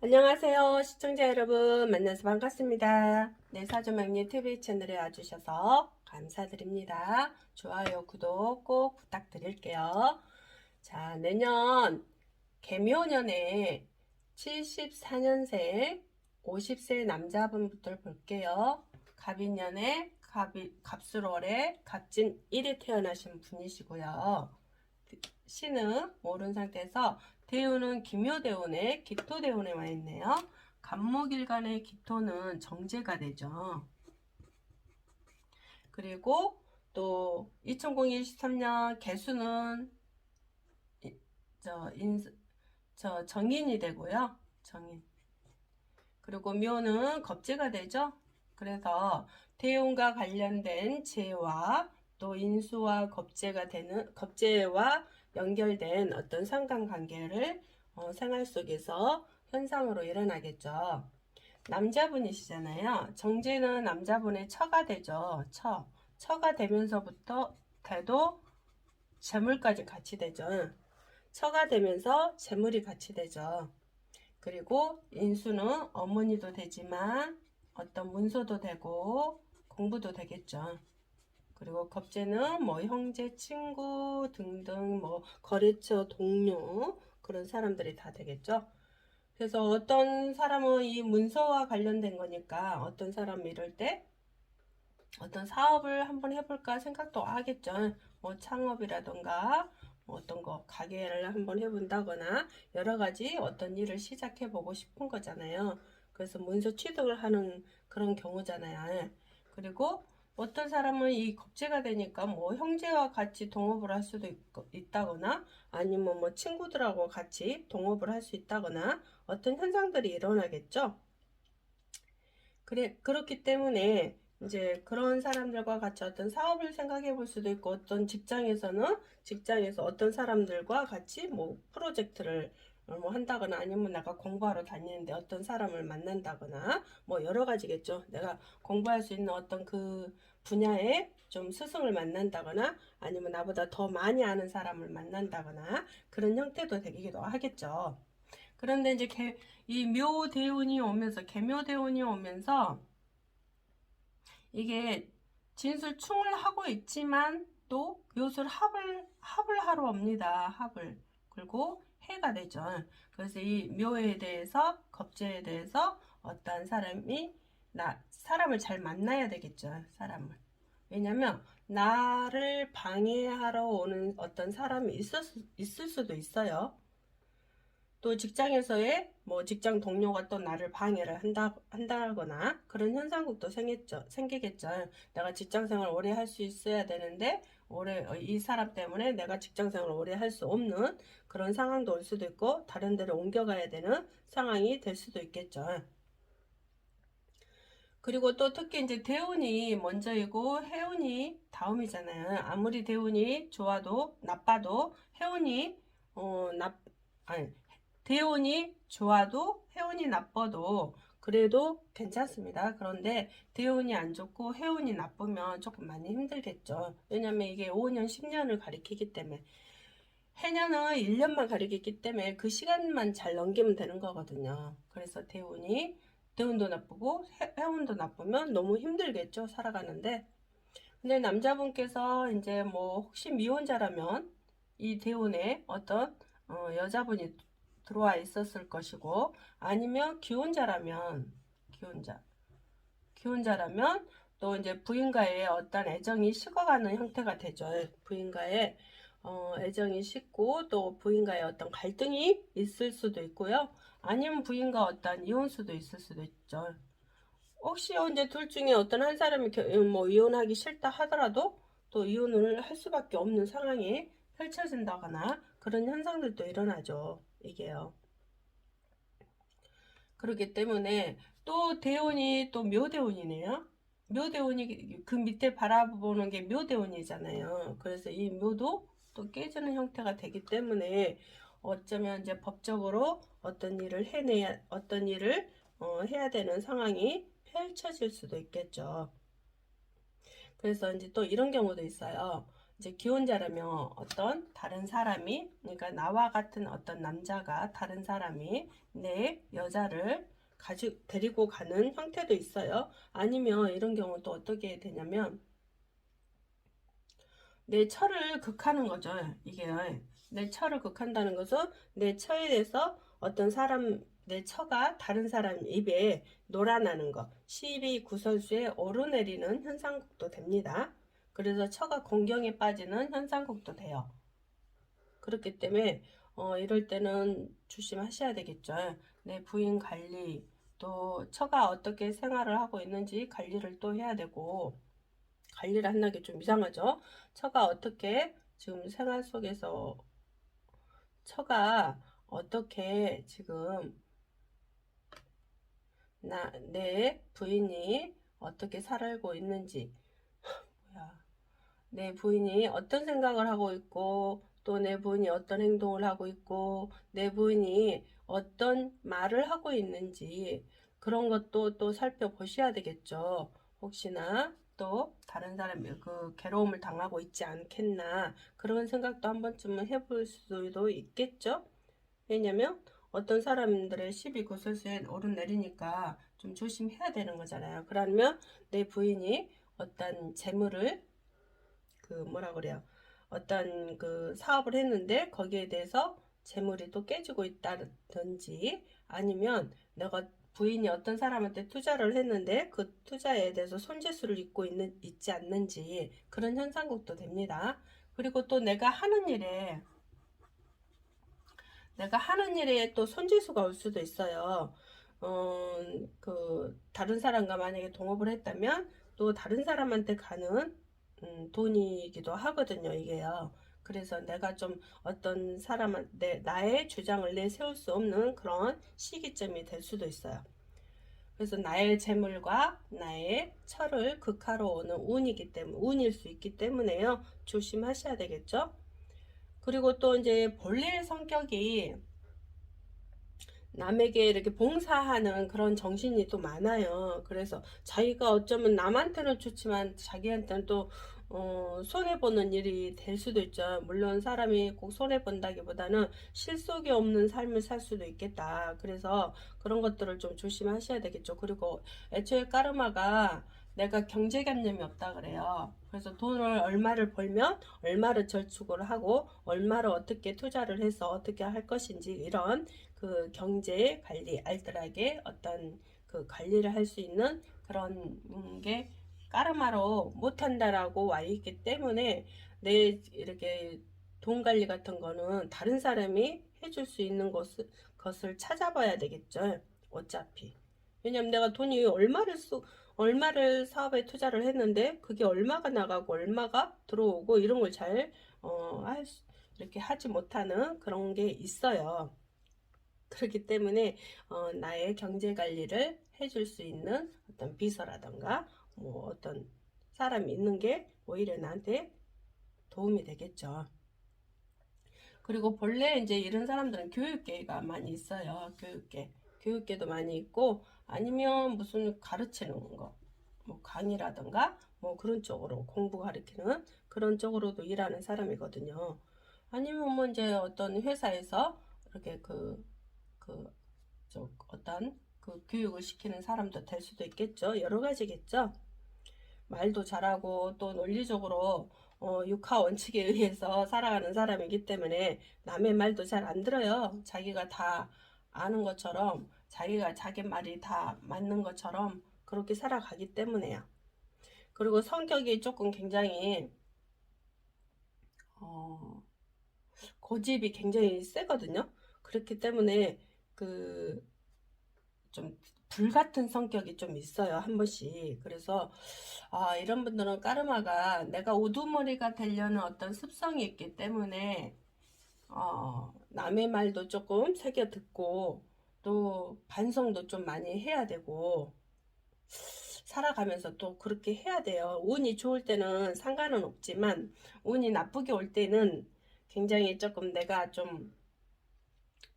안녕하세요. 시청자 여러분 만나서 반갑습니다. 네, 사주명리 TV 채널에 와주셔서 감사드립니다. 좋아요, 구독 꼭 부탁드릴게요. 자, 내년 개묘년에 74년생 50세 남자분부터 볼게요. 갑인년에 갑술월에 갑진 1이 태어나신 분이시고요. 신은 모른 상태에서 대운은 기묘대운에 기토대운에 와 있네요. 갑목일간의 기토는 정제가 되죠. 그리고 또 2023년 개수는 정인이 되고요. 정인. 그리고 묘는 겁재가 되죠. 그래서 대운과 관련된 재와 또 인수와 겁재와 연결된 어떤 상관관계를 생활 속에서 현상으로 일어나겠죠. 남자분이시잖아요. 정제는 남자분의 처가 되죠. 처가 되면서부터 대도 재물까지 같이 되죠. 처가 되면서 재물이 같이 되죠. 그리고 인수는 어머니도 되지만 어떤 문서도 되고 공부도 되겠죠. 그리고 겁재는 뭐 형제, 친구 등등 뭐 거래처, 동료 그런 사람들이 다 되겠죠. 그래서 어떤 사람은 이 문서와 관련된 거니까 어떤 사람은 이럴 때 어떤 사업을 한번 해볼까 생각도 하겠죠. 뭐 창업이라던가 뭐 어떤 거 가게를 한번 해본다거나 여러 가지 어떤 일을 시작해 보고 싶은 거잖아요. 그래서 문서 취득을 하는 그런 경우잖아요. 그리고 어떤 사람은 이 겁재가 되니까 뭐 형제와 같이 동업을 할 수도 있다거나 아니면 뭐 친구들하고 같이 동업을 할 수 있다거나 어떤 현상들이 일어나겠죠. 그렇기 때문에 이제 그런 사람들과 같이 어떤 사업을 생각해 볼 수도 있고 어떤 직장에서 어떤 사람들과 같이 뭐 프로젝트를 뭐 한다거나 아니면 내가 공부하러 다니는데 어떤 사람을 만난다거나 뭐 여러 가지겠죠. 내가 공부할 수 있는 어떤 그 분야에 좀 스승을 만난다거나 아니면 나보다 더 많이 아는 사람을 만난다거나 그런 형태도 되기도 하겠죠. 그런데 이제 이 묘대운이 오면서 개묘대운이 오면서 이게 진술충을 하고 있지만 또 묘술 합을 하러 옵니다. 합을. 그리고 해가 되죠. 그래서 이 묘에 대해서 겁재에 대해서 어떤 사람을 잘 만나야 되겠죠. 사람을. 왜냐면 나를 방해하러 오는 어떤 사람이 있을 수도 있어요. 또 직장에서의 뭐 직장 동료가 또 나를 방해를 한다거나 그런 현상국도 생기겠죠. 내가 직장 생활 오래 할 수 있어야 되는데 이 사람 때문에 내가 직장 생활 오래 할 수 없는 그런 상황도 올 수도 있고 다른 데로 옮겨가야 되는 상황이 될 수도 있겠죠. 그리고 또 특히 이제 대운이 먼저이고 해운이 다음이잖아요. 아무리 대운이 좋아도 나빠도 해운이 아니 대운이 좋아도 해운이 나빠도 그래도 괜찮습니다. 그런데 대운이 안 좋고 해운이 나쁘면 조금 많이 힘들겠죠. 왜냐면 이게 5년, 10년을 가리키기 때문에 해년은 1년만 가리키기 때문에 그 시간만 잘 넘기면 되는 거거든요. 그래서 대운도 나쁘고 해운도 나쁘면 너무 힘들겠죠. 살아가는데. 근데 남자분께서 이제 뭐 혹시 미혼자라면 이 대운에 어떤 여자분이 들어와 있었을 것이고 아니면 기혼자라면 또 이제 부인과의 어떤 애정이 식어가는 형태가 되죠. 부인과의 애정이 식고 또 부인과의 어떤 갈등이 있을 수도 있고요. 아니면 부인과 어떤 이혼수도 있을 수도 있죠. 혹시 이제 둘 중에 어떤 한 사람이 뭐 이혼하기 싫다 하더라도 또 이혼을 할 수밖에 없는 상황이 펼쳐진다거나 그런 현상들도 일어나죠. 이게요. 그렇기 때문에 또 대운이 또 묘대운이네요. 묘대운이 그 밑에 바라보는 게 묘대운이잖아요. 그래서 이 묘도 또 깨지는 형태가 되기 때문에 어쩌면 이제 법적으로 어떤 일을 해야 되는 상황이 펼쳐질 수도 있겠죠. 그래서 이제 또 이런 경우도 있어요. 이제 기혼자라면 어떤 다른 사람이, 그러니까 나와 같은 어떤 남자가 다른 사람이 내 여자를 데리고 가는 형태도 있어요. 아니면 이런 경우 또 어떻게 되냐면 내 처를 극하는 거죠. 이게 내 처를 극한다는 것은 내 처에 대해서 어떤 사람, 내 처가 다른 사람 입에 놀아나는 거, 시비 구설수에 오르내리는 현상국도 됩니다. 그래서 처가 공경에 빠지는 현상국도 돼요. 그렇기 때문에 이럴 때는 조심하셔야 되겠죠. 내 부인 관리, 또 처가 어떻게 생활을 하고 있는지 관리를 또 해야 되고, 관리를 한다는 게 좀 이상하죠. 처가 어떻게 지금 생활 속에서 처가 어떻게 지금 내 부인이 어떻게 살고 있는지, 뭐야, 내 부인이 어떤 생각을 하고 있고, 또 내 부인이 어떤 행동을 하고 있고, 내 부인이 어떤 말을 하고 있는지, 그런 것도 또 살펴보셔야 되겠죠. 혹시나 또 다른 사람이 그 괴로움을 당하고 있지 않겠나, 그런 생각도 한 번쯤은 해볼 수도 있겠죠. 왜냐면 어떤 사람들의 시비 구설수에 오르내리니까 좀 조심해야 되는 거잖아요. 그러면 내 부인이 어떤 재물을 그 뭐라 그래요? 어떤 그 사업을 했는데 거기에 대해서 재물이 또 깨지고 있다든지, 아니면 내가 부인이 어떤 사람한테 투자를 했는데 그 투자에 대해서 손재수를 있지 않는지, 그런 현상국도 됩니다. 그리고 또 내가 하는 일에 또 손재수가 올 수도 있어요. 다른 사람과 만약에 동업을 했다면 또 다른 사람한테 가는 돈이기도 하거든요, 이게요. 그래서 내가 좀 어떤 나의 주장을 내세울 수 없는 그런 시기점이 될 수도 있어요. 그래서 나의 재물과 나의 처를 극하러 오는 운일 수 있기 때문에요. 조심하셔야 되겠죠? 그리고 또 이제 본래의 성격이 남에게 이렇게 봉사하는 그런 정신이 또 많아요. 그래서 자기가 어쩌면 남한테는 좋지만 자기한테는 또 손해보는 일이 될 수도 있죠. 물론 사람이 꼭 손해본다기보다는 실속이 없는 삶을 살 수도 있겠다. 그래서 그런 것들을 좀 조심하셔야 되겠죠. 그리고 애초에 까르마가 내가 경제관념이 없다 그래요. 그래서 돈을 얼마를 벌면 얼마를 저축을 하고 얼마를 어떻게 투자를 해서 어떻게 할 것인지, 이런 그 경제 관리, 알뜰하게 어떤 그 관리를 할 수 있는 그런 게 까르마로 못한다라고 와 있기 때문에, 내 이렇게 돈 관리 같은 거는 다른 사람이 해줄 수 있는 것을 찾아봐야 되겠죠. 어차피. 왜냐면 내가 돈이 얼마를 사업에 투자를 했는데 그게 얼마가 나가고 얼마가 들어오고 이런 걸 잘 이렇게 하지 못하는 그런 게 있어요. 그렇기 때문에 나의 경제 관리를 해줄 수 있는 어떤 비서라던가 뭐 어떤 사람이 있는 게 오히려 나한테 도움이 되겠죠. 그리고 본래 이제 이런 사람들은 교육계가 많이 있어요. 교육계도 많이 있고, 아니면 무슨 가르치는 거, 뭐 강의라던가 뭐 그런 쪽으로 공부 가르치는 그런 쪽으로도 일하는 사람이거든요. 아니면 뭐 이제 어떤 회사에서 이렇게 어떤 그 교육을 시키는 사람도 될 수도 있겠죠. 여러 가지겠죠. 말도 잘하고 또 논리적으로 육하 원칙에 의해서 살아가는 사람이기 때문에 남의 말도 잘 안 들어요. 자기가 다 아는 것처럼, 자기가 자기 말이 다 맞는 것처럼 그렇게 살아가기 때문에요. 그리고 성격이 조금 굉장히 어, 고집이 굉장히 세거든요. 그렇기 때문에 그 좀 불같은 성격이 좀 있어요, 한 번씩. 그래서 이런 분들은 까르마가 내가 우두머리가 되려는 어떤 습성이 있기 때문에 남의 말도 조금 새겨 듣고 또 반성도 좀 많이 해야 되고, 살아가면서 또 그렇게 해야 돼요. 운이 좋을 때는 상관은 없지만 운이 나쁘게 올 때는 굉장히 조금 내가 좀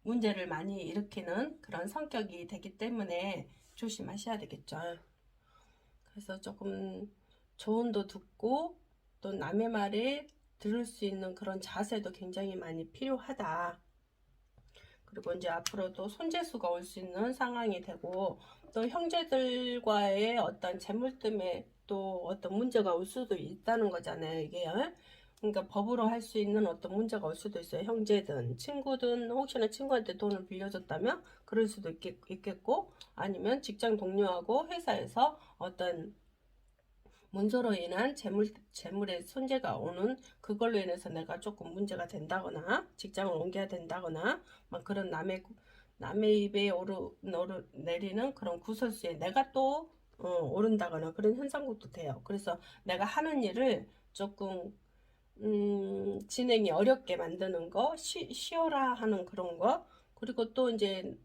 문제를 많이 일으키는 그런 성격이 되기 때문에 조심하셔야 되겠죠. 그래서 조금 조언도 듣고 또 남의 말에 들을 수 있는 그런 자세도 굉장히 많이 필요하다. 그리고 이제 앞으로도 손재수가 올 수 있는 상황이 되고, 또 형제들과의 어떤 재물 때문에 또 어떤 문제가 올 수도 있다는 거잖아요, 이게. 그러니까 법으로 할 수 있는 어떤 문제가 올 수도 있어요. 형제든 친구든, 혹시나 친구한테 돈을 빌려줬다면 그럴 수도 있겠고, 아니면 직장 동료하고 회사에서 어떤 문서로 인한 재물의 손재가 오는, 그걸로 인해서 내가 조금 문제가 된다거나 직장을 옮겨야 된다거나 막 그런 남의 입에 내리는 그런 구설수에 내가 또 오른다거나 그런 현상도 돼요. 그래서 내가 하는 일을 조금 진행이 어렵게 만드는 거, 쉬어라 하는 그런 거, 그리고 또 이제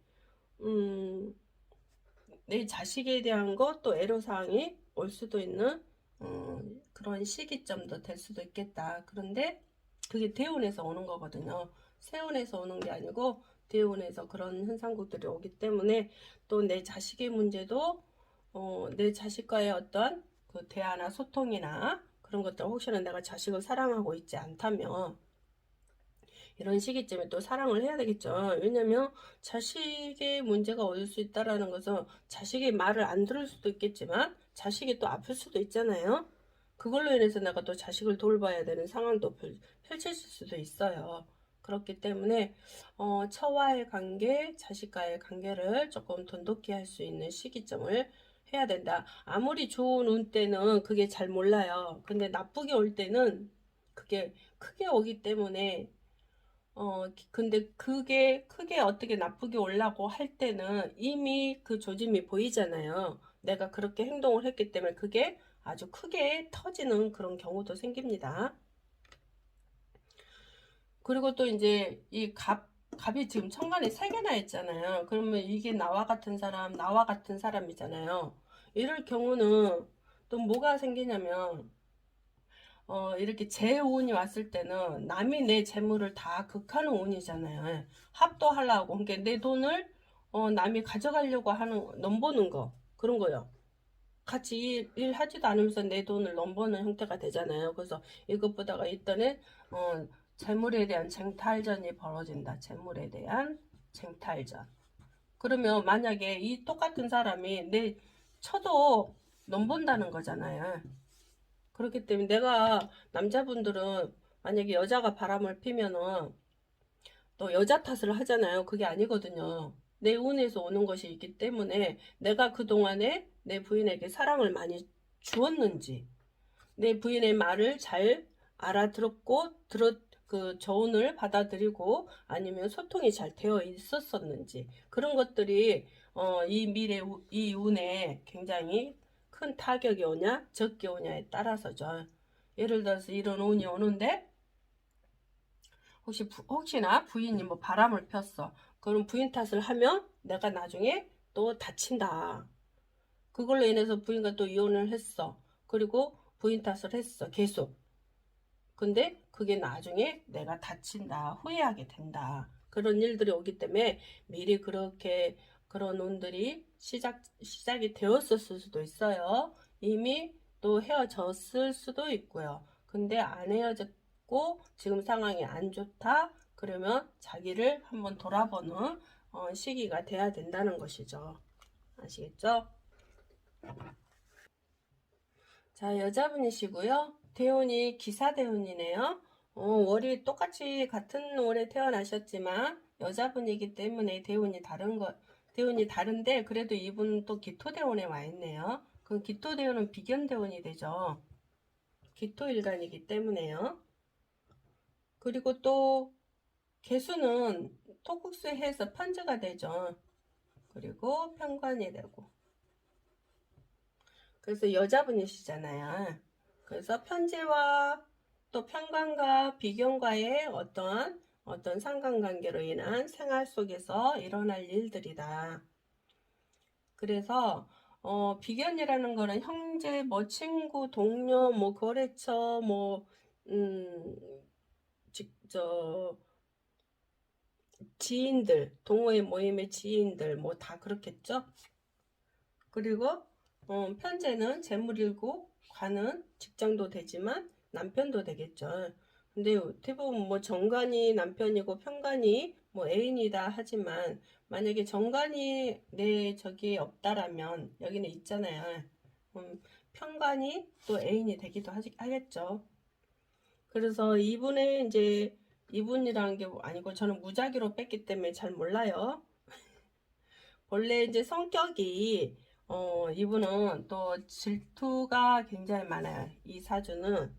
내 자식에 대한 것, 또 애로사항이 올 수도 있는 그런 시기점도 될 수도 있겠다. 그런데 그게 대운에서 오는 거거든요. 세운에서 오는 게 아니고 대운에서 그런 현상국들이 오기 때문에, 또 내 자식의 문제도 내 자식과의 어떤 그 대화나 소통이나 그런 것들, 혹시나 내가 자식을 사랑하고 있지 않다면 이런 시기쯤에 또 사랑을 해야 되겠죠. 왜냐면 자식의 문제가 올 수 있다라는 것은 자식의 말을 안 들을 수도 있겠지만 자식이 또 아플 수도 있잖아요. 그걸로 인해서 내가 또 자식을 돌봐야 되는 상황도 펼쳐질 수도 있어요. 그렇기 때문에 처와의 관계, 자식과의 관계를 조금 돈독히 할 수 있는 시기점을 해야 된다. 아무리 좋은 운 때는 그게 잘 몰라요. 근데 나쁘게 올 때는 그게 크게 오기 때문에, 근데 그게 크게 어떻게 나쁘게 올라고 할 때는 이미 그 조짐이 보이잖아요. 내가 그렇게 행동을 했기 때문에 그게 아주 크게 터지는 그런 경우도 생깁니다. 그리고 또 이제 갑이 지금 천간에 3개나 있잖아요. 그러면 이게 나와 같은 사람이잖아요. 이럴 경우는 또 뭐가 생기냐면, 이렇게 제 운이 왔을 때는 남이 내 재물을 다 극하는 운이잖아요. 합도 하려고. 그러니까 내 돈을 남이 가져가려고 하는, 넘보는 거. 그런 거요. 같이 일하지도 않으면서 내 돈을 넘보는 형태가 되잖아요. 그래서 이것보다가 있더니 재물에 대한 쟁탈전이 벌어진다. 재물에 대한 쟁탈전. 그러면 만약에 이 똑같은 사람이 내 쳐도 넘본다는 거잖아요. 그렇기 때문에 내가, 남자분들은 만약에 여자가 바람을 피면은 또 여자 탓을 하잖아요. 그게 아니거든요. 내 운에서 오는 것이 있기 때문에 내가 그동안에 내 부인에게 사랑을 많이 주었는지, 내 부인의 말을 잘 알아들었고 그 조언을 받아들이고 아니면 소통이 잘 되어 있었었는지, 그런 것들이 이 운에 굉장히 큰 타격이 오냐 적게 오냐에 따라서죠. 예를 들어서 이런 운이 오는데 혹시나 부인이 뭐 바람을 폈어. 그럼 부인 탓을 하면 내가 나중에 또 다친다. 그걸로 인해서 부인과 또 이혼을 했어. 그리고 부인 탓을 했어. 계속. 근데 그게 나중에 내가 다친다. 후회하게 된다. 그런 일들이 오기 때문에 미리 그렇게 그런 운들이 시작이 되었었을 수도 있어요. 이미 또 헤어졌을 수도 있고요. 근데 안 헤어졌고 지금 상황이 안 좋다. 그러면 자기를 한번 돌아보는 시기가 돼야 된다는 것이죠. 아시겠죠? 자, 여자분이시고요. 대운이 기사대운이네요. 월이 똑같이 같은 월에 태어나셨지만 여자분이기 때문에 대운이 다른데, 그래도 이분은 또 기토대운에 와 있네요. 그 기토대운은 비견대운이 되죠. 기토일간이기 때문에요. 그리고 또 개수는 토국수해서 편제가 되죠. 그리고 편관이 되고. 그래서 여자분이시잖아요. 그래서 편제와 또 편관과 비견과의 어떤 상관관계로 인한 생활 속에서 일어날 일들이다. 그래서 비견이라는 거는 형제, 뭐 친구, 동료, 뭐 거래처, 뭐 직접 지인들, 동호회 모임의 지인들, 뭐 다 그렇겠죠. 그리고 편제는 재물일고 관은 직장도 되지만 남편도 되겠죠. 근데 대부분 뭐 정관이 남편이고 편관이 뭐 애인이다 하지만 만약에 정관이 내 저기 없다라면 여기는 있잖아요. 편관이 또 애인이 되기도 하겠죠. 그래서 이분의 이제 이분이라는 게 아니고 저는 무작위로 뺐기 때문에 잘 몰라요. 원래 이제 성격이 이분은 또 질투가 굉장히 많아요. 이 사주는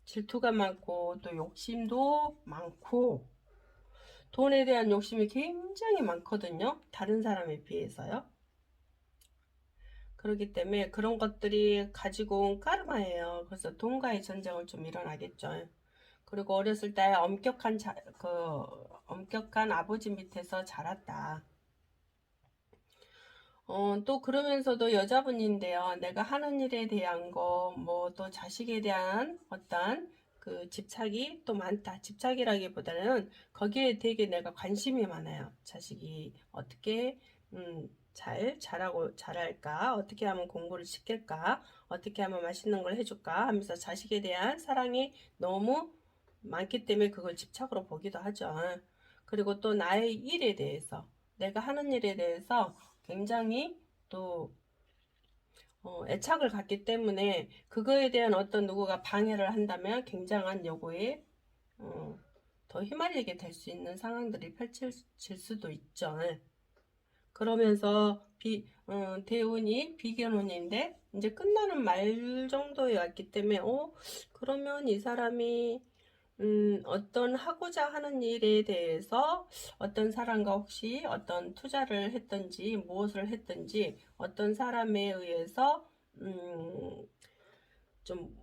질투가 많고 또 욕심도 많고 돈에 대한 욕심이 굉장히 많거든요. 다른 사람에 비해서요. 그렇기 때문에 그런 것들이 가지고 온 까르마예요. 그래서 돈과의 전쟁을 좀 일어나겠죠. 그리고 어렸을 때 엄격한 아버지 밑에서 자랐다. 또 그러면서도 여자분인데요. 내가 하는 일에 대한 거, 뭐 또 자식에 대한 어떤 그 집착이 또 많다. 집착이라기보다는 거기에 되게 내가 관심이 많아요. 자식이 어떻게 잘할까? 어떻게 하면 공부를 시킬까? 어떻게 하면 맛있는 걸 해줄까? 하면서 자식에 대한 사랑이 너무 많기 때문에 그걸 집착으로 보기도 하죠. 그리고 또 나의 일에 대해서, 내가 하는 일에 대해서 굉장히 또 애착을 갖기 때문에 그거에 대한 어떤 누구가 방해를 한다면 굉장한 요구에 더 휘말리게 될 수 있는 상황들이 펼쳐질 수도 있죠. 그러면서 대운이 비견운인데 이제 끝나는 말 정도에 왔기 때문에 그러면 이 사람이 어떤 하고자 하는 일에 대해서 어떤 사람과 혹시 어떤 투자를 했든지 무엇을 했든지 어떤 사람에 의해서 좀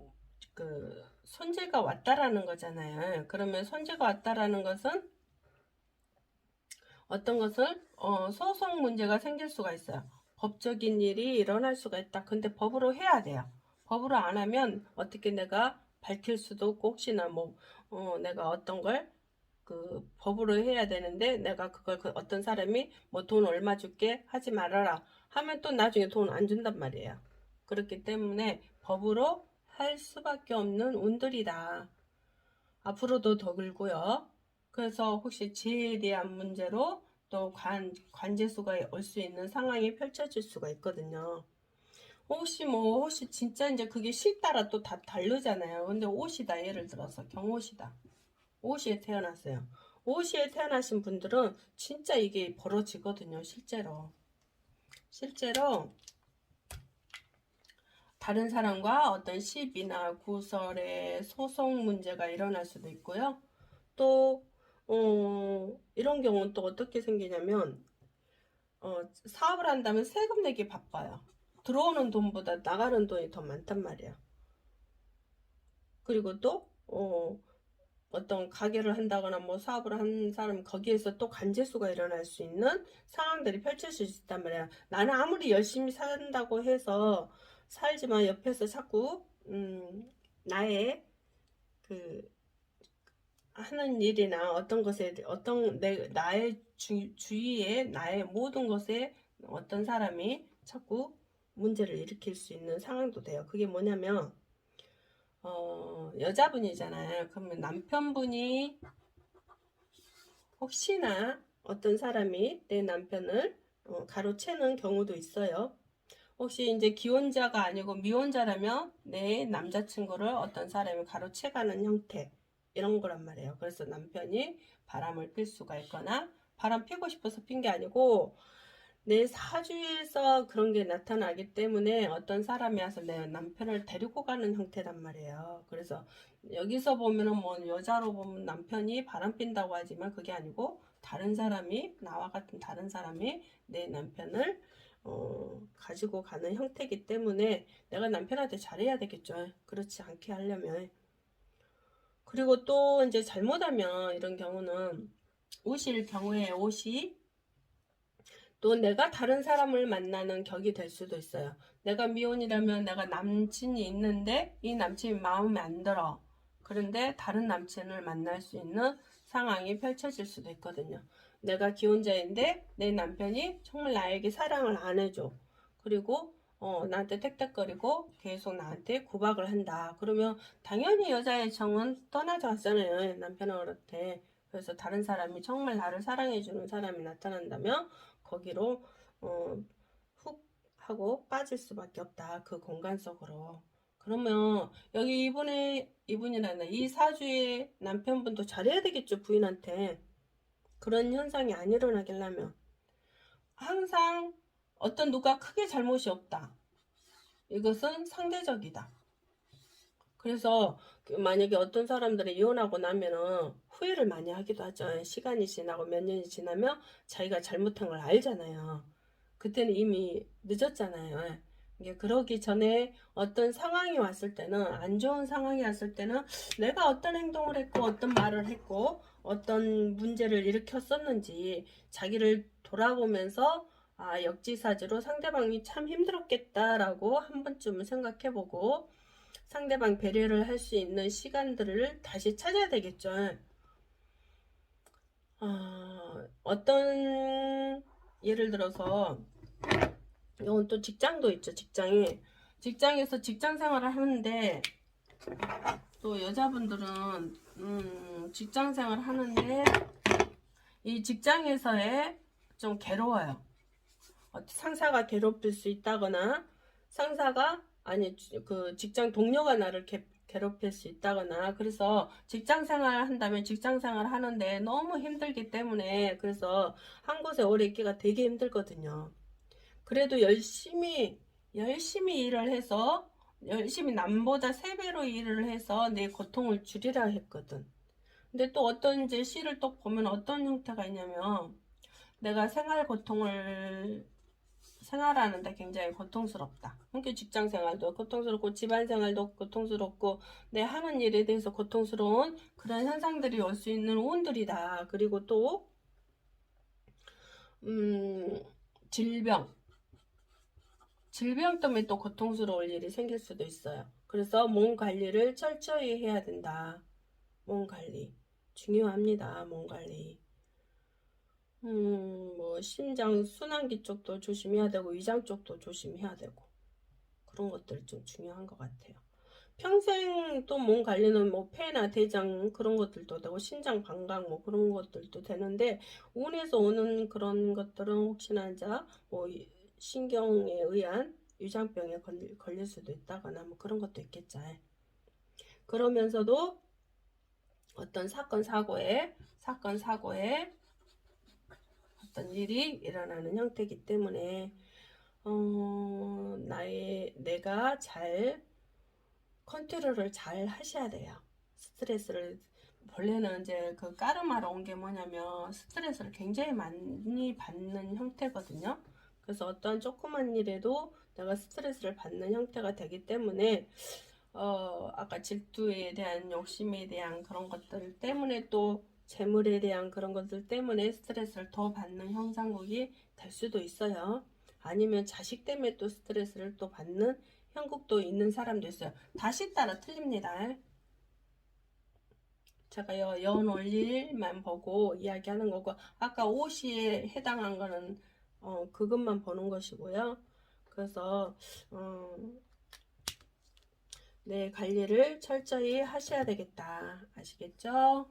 그 손재가 왔다라는 거잖아요. 그러면 손재가 왔다라는 것은 어떤 것을 소송 문제가 생길 수가 있어요. 법적인 일이 일어날 수가 있다. 근데 법으로 해야 돼요. 법으로 안 하면 어떻게 내가 밝힐 수도 없고 혹시나 뭐 내가 어떤 걸 그 법으로 해야 되는데 내가 그걸 그 어떤 사람이 뭐 돈 얼마 줄게 하지 말아라 하면 또 나중에 돈 안 준단 말이에요. 그렇기 때문에 법으로 할 수밖에 없는 운들이다. 앞으로도 더 길고요. 그래서 혹시 지혜에 대한 문제로 또 관제수가 올 수 있는 상황이 펼쳐질 수가 있거든요. 혹시 진짜 이제 그게 시 따라 또 다 다르잖아요. 근데 옷이다 예를 들어서 경옷이다. 오시에 태어났어요. 오시에 태어나신 분들은 진짜 이게 벌어지거든요. 실제로 다른 사람과 어떤 시비나 구설의 소송 문제가 일어날 수도 있고요. 또 이런 경우는 또 어떻게 생기냐면 사업을 한다면 세금 내기 바빠요. 들어오는 돈보다 나가는 돈이 더 많단 말이에요. 그리고 또 어떤 가게를 한다거나 뭐 사업을 한 사람 거기에서 또 관제수가 일어날 수 있는 상황들이 펼쳐질 수 있단 말이야. 나는 아무리 열심히 산다고 해서 살지만 옆에서 자꾸 나의 그 하는 일이나 어떤 것에 나의 주위에 나의 모든 것에 어떤 사람이 자꾸 문제를 일으킬 수 있는 상황도 돼요. 그게 뭐냐면 여자분이잖아요. 그러면 남편분이 혹시나 어떤 사람이 내 남편을 가로채는 경우도 있어요. 혹시 이제 기혼자가 아니고 미혼자라면 내 남자친구를 어떤 사람이 가로채가는 형태 이런 거란 말이에요. 그래서 남편이 바람을 필 수가 있거나 바람 피고 싶어서 핀 게 아니고 내 사주에서 그런 게 나타나기 때문에 어떤 사람이 와서 내 남편을 데리고 가는 형태란 말이에요. 그래서 여기서 보면은 뭐 여자로 보면 남편이 바람 핀다고 하지만 그게 아니고 나와 같은 다른 사람이 내 남편을 가지고 가는 형태이기 때문에 내가 남편한테 잘해야 되겠죠. 그렇지 않게 하려면. 그리고 또 이제 잘못하면 이런 경우는 오실 경우에 옷이 또 내가 다른 사람을 만나는 격이 될 수도 있어요. 내가 미혼이라면 내가 남친이 있는데 이 남친이 마음에 안 들어. 그런데 다른 남친을 만날 수 있는 상황이 펼쳐질 수도 있거든요. 내가 기혼자인데 내 남편이 정말 나에게 사랑을 안 해줘. 그리고 나한테 택택거리고 계속 나한테 구박을 한다. 그러면 당연히 여자의 정은 떠나져왔잖아요. 남편한테. 그래서 다른 사람이 정말 나를 사랑해주는 사람이 나타난다면 거기로 훅 하고 빠질 수밖에 없다. 그 공간 속으로. 그러면 여기 이분이라는 이 사주의 남편분도 잘해야 되겠죠. 부인한테. 그런 현상이 안 일어나길라면. 항상 어떤 누가 크게 잘못이 없다. 이것은 상대적이다. 그래서 만약에 어떤 사람들이 이혼하고 나면은 후회를 많이 하기도 하죠. 시간이 지나고 몇 년이 지나면 자기가 잘못한 걸 알잖아요. 그때는 이미 늦었잖아요. 이게 그러기 전에 어떤 상황이 왔을 때는, 안 좋은 상황이 왔을 때는 내가 어떤 행동을 했고 어떤 말을 했고 어떤 문제를 일으켰었는지 자기를 돌아보면서 역지사지로 상대방이 참 힘들었겠다라고 한 번쯤은 생각해보고 상대방 배려를 할 수 있는 시간들을 다시 찾아야 되겠죠. 어떤 예를 들어서 이건 또 직장도 있죠. 직장에서 직장 생활을 하는데 또 여자분들은 직장 생활을 하는데 이 직장에서의 좀 괴로워요. 상사가 괴롭힐 수 있다거나 상사가 아니 그 직장 동료가 나를 괴롭힐 수 있다거나 그래서 직장 생활 한다면 직장 생활 하는데 너무 힘들기 때문에 그래서 한 곳에 오래 있기가 되게 힘들거든요. 그래도 열심히 일을 해서 열심히 남보다 3배로 일을 해서 내 고통을 줄이라 했거든. 근데 또 어떤 이제 시를 또 보면 어떤 형태가 있냐면 내가 생활하는데 굉장히 고통스럽다. 그러니까 직장 생활도 고통스럽고 집안 생활도 고통스럽고 내 하는 일에 대해서 고통스러운 그런 현상들이 올 수 있는 운들이다. 그리고 또 질병 때문에 또 고통스러울 일이 생길 수도 있어요. 그래서 몸 관리를 철저히 해야 된다. 몸 관리 중요합니다. 몸 관리. 뭐 심장 순환기 쪽도 조심해야 되고 위장 쪽도 조심해야 되고 그런 것들 좀 중요한 것 같아요. 평생 또 몸 관리는 뭐 폐나 대장 그런 것들도 되고 신장 방광 뭐 그런 것들도 되는데 운에서 오는 그런 것들은 혹시나 이제 뭐 신경에 의한 위장병에 걸릴 수도 있다거나 뭐 그런 것도 있겠죠. 그러면서도 어떤 사건 사고에 어떤 일이 일어나는 형태이기 때문에 내가 잘 컨트롤을 잘 하셔야 돼요. 스트레스를 본래는 이제 그 까르마로 온 게 뭐냐면 스트레스를 굉장히 많이 받는 형태거든요. 그래서 어떤 조그만 일에도 내가 스트레스를 받는 형태가 되기 때문에 아까 질투에 대한 욕심에 대한 그런 것들 때문에 또 재물에 대한 그런 것들 때문에 스트레스를 더 받는 형상국이 될 수도 있어요. 아니면 자식 때문에 또 스트레스를 또 받는 형국도 있는 사람도 있어요. 다시 따라 틀립니다. 제가 연월일만 보고 이야기하는 거고 아까 옷이 해당한 거는 그것만 보는 것이고요. 그래서 내 관리를 철저히 하셔야 되겠다. 아시겠죠?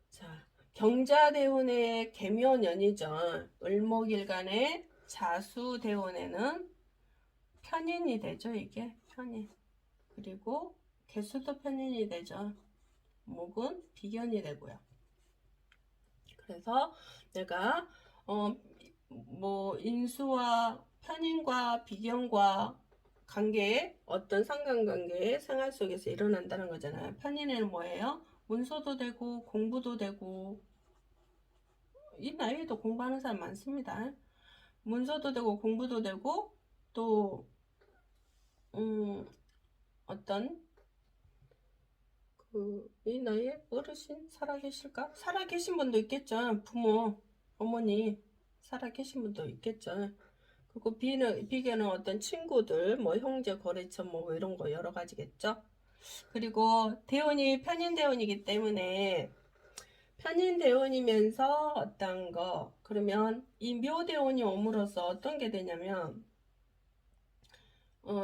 자, 경자대운의 계묘년이죠. 을목일간의 자수대운에는 편인이 되죠. 이게 편인. 그리고 개수도 편인이 되죠. 목은 비견이 되고요. 그래서 내가 뭐 인수와 편인과 비견과 관계 어떤 상관관계에 생활 속에서 일어난다는 거잖아요. 편인에는 뭐예요? 문서도 되고 공부도 되고 이 나이에도 공부하는 사람 많습니다. 문서도 되고 공부도 되고 또 어떤 이 나이에 어르신 살아계실까? 살아계신 분도 있겠죠. 부모, 어머니 살아계신 분도 있겠죠. 그리고 비계는 어떤 친구들, 뭐 형제, 거래처 뭐 이런 거 여러 가지겠죠. 그리고 대운이 편인 대운이기 때문에 편인대운이면서 어떤 거 그러면 이 묘대운이 옴으로써 어떤 게 되냐면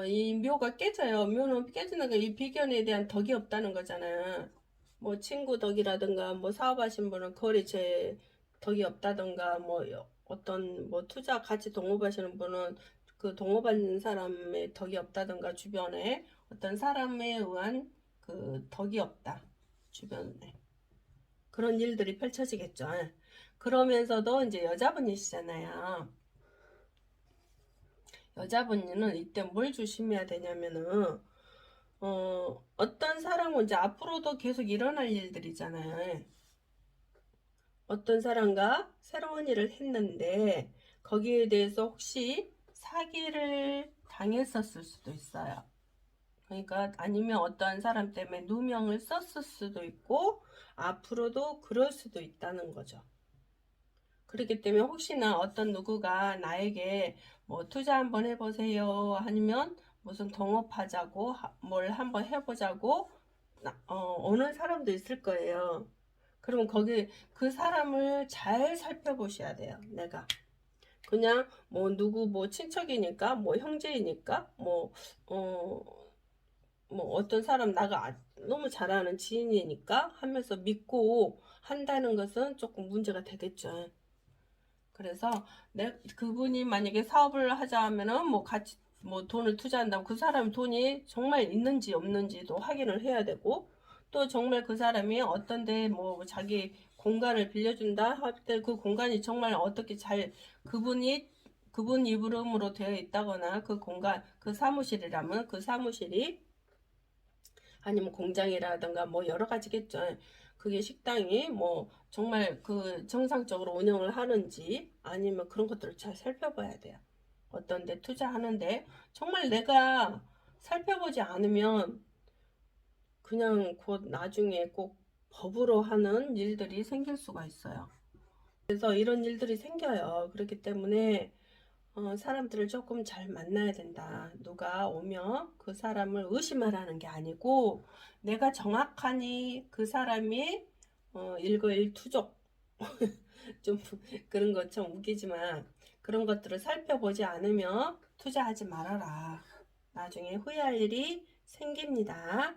이 묘가 깨져요. 묘는 깨지는 게 이 비견에 대한 덕이 없다는 거잖아요. 뭐 친구 덕이라든가 뭐 사업하신 분은 거래처에 덕이 없다든가 뭐 어떤 뭐 투자 같이 동업하시는 분은 그 동업하는 사람의 덕이 없다든가 주변에 어떤 사람에 의한 그 덕이 없다. 주변에. 그런 일들이 펼쳐지겠죠. 그러면서도 이제 여자분이시잖아요. 여자분은 이때 뭘 조심해야 되냐면은 어떤 사람은 이제 앞으로도 계속 일어날 일들이잖아요. 어떤 사람과 새로운 일을 했는데 거기에 대해서 혹시 사기를 당했었을 수도 있어요. 그러니까 아니면 어떠한 사람 때문에 누명을 썼을 수도 있고 앞으로도 그럴 수도 있다는 거죠. 그렇기 때문에 혹시나 어떤 누구가 나에게 뭐 투자 한번 해보세요 아니면 무슨 동업하자고 뭘 한번 해보자고 오는 사람도 있을 거예요. 그러면 거기 그 사람을 잘 살펴보셔야 돼요. 내가 그냥 뭐 누구 뭐 친척이니까 뭐 형제이니까 뭐 어떤 사람 나가 너무 잘 아는 지인이니까 하면서 믿고 한다는 것은 조금 문제가 되겠죠. 그래서 그분이 만약에 사업을 하자 하면은 뭐 같이 뭐 돈을 투자한다고 그 사람 돈이 정말 있는지 없는지도 확인을 해야 되고 또 정말 그 사람이 어떤데 뭐 자기 공간을 빌려준다 할 때 그 공간이 정말 어떻게 잘 그분 이름으로 되어 있다거나 그 공간 그 사무실이라면 그 사무실이 아니면 공장이라든가 뭐 여러 가지겠죠. 그게 식당이 뭐 정말 그 정상적으로 운영을 하는지 아니면 그런 것들을 잘 살펴봐야 돼요. 어떤 데 투자하는데 정말 내가 살펴보지 않으면 그냥 곧 나중에 꼭 법으로 하는 일들이 생길 수가 있어요. 그래서 이런 일들이 생겨요. 그렇기 때문에 사람들을 조금 잘 만나야 된다. 누가 오면 그 사람을 의심하라는 게 아니고 내가 정확하니 그 사람이 일거일투족 좀 그런 것좀 웃기지만 그런 것들을 살펴보지 않으면 투자하지 말아라. 나중에 후회할 일이 생깁니다.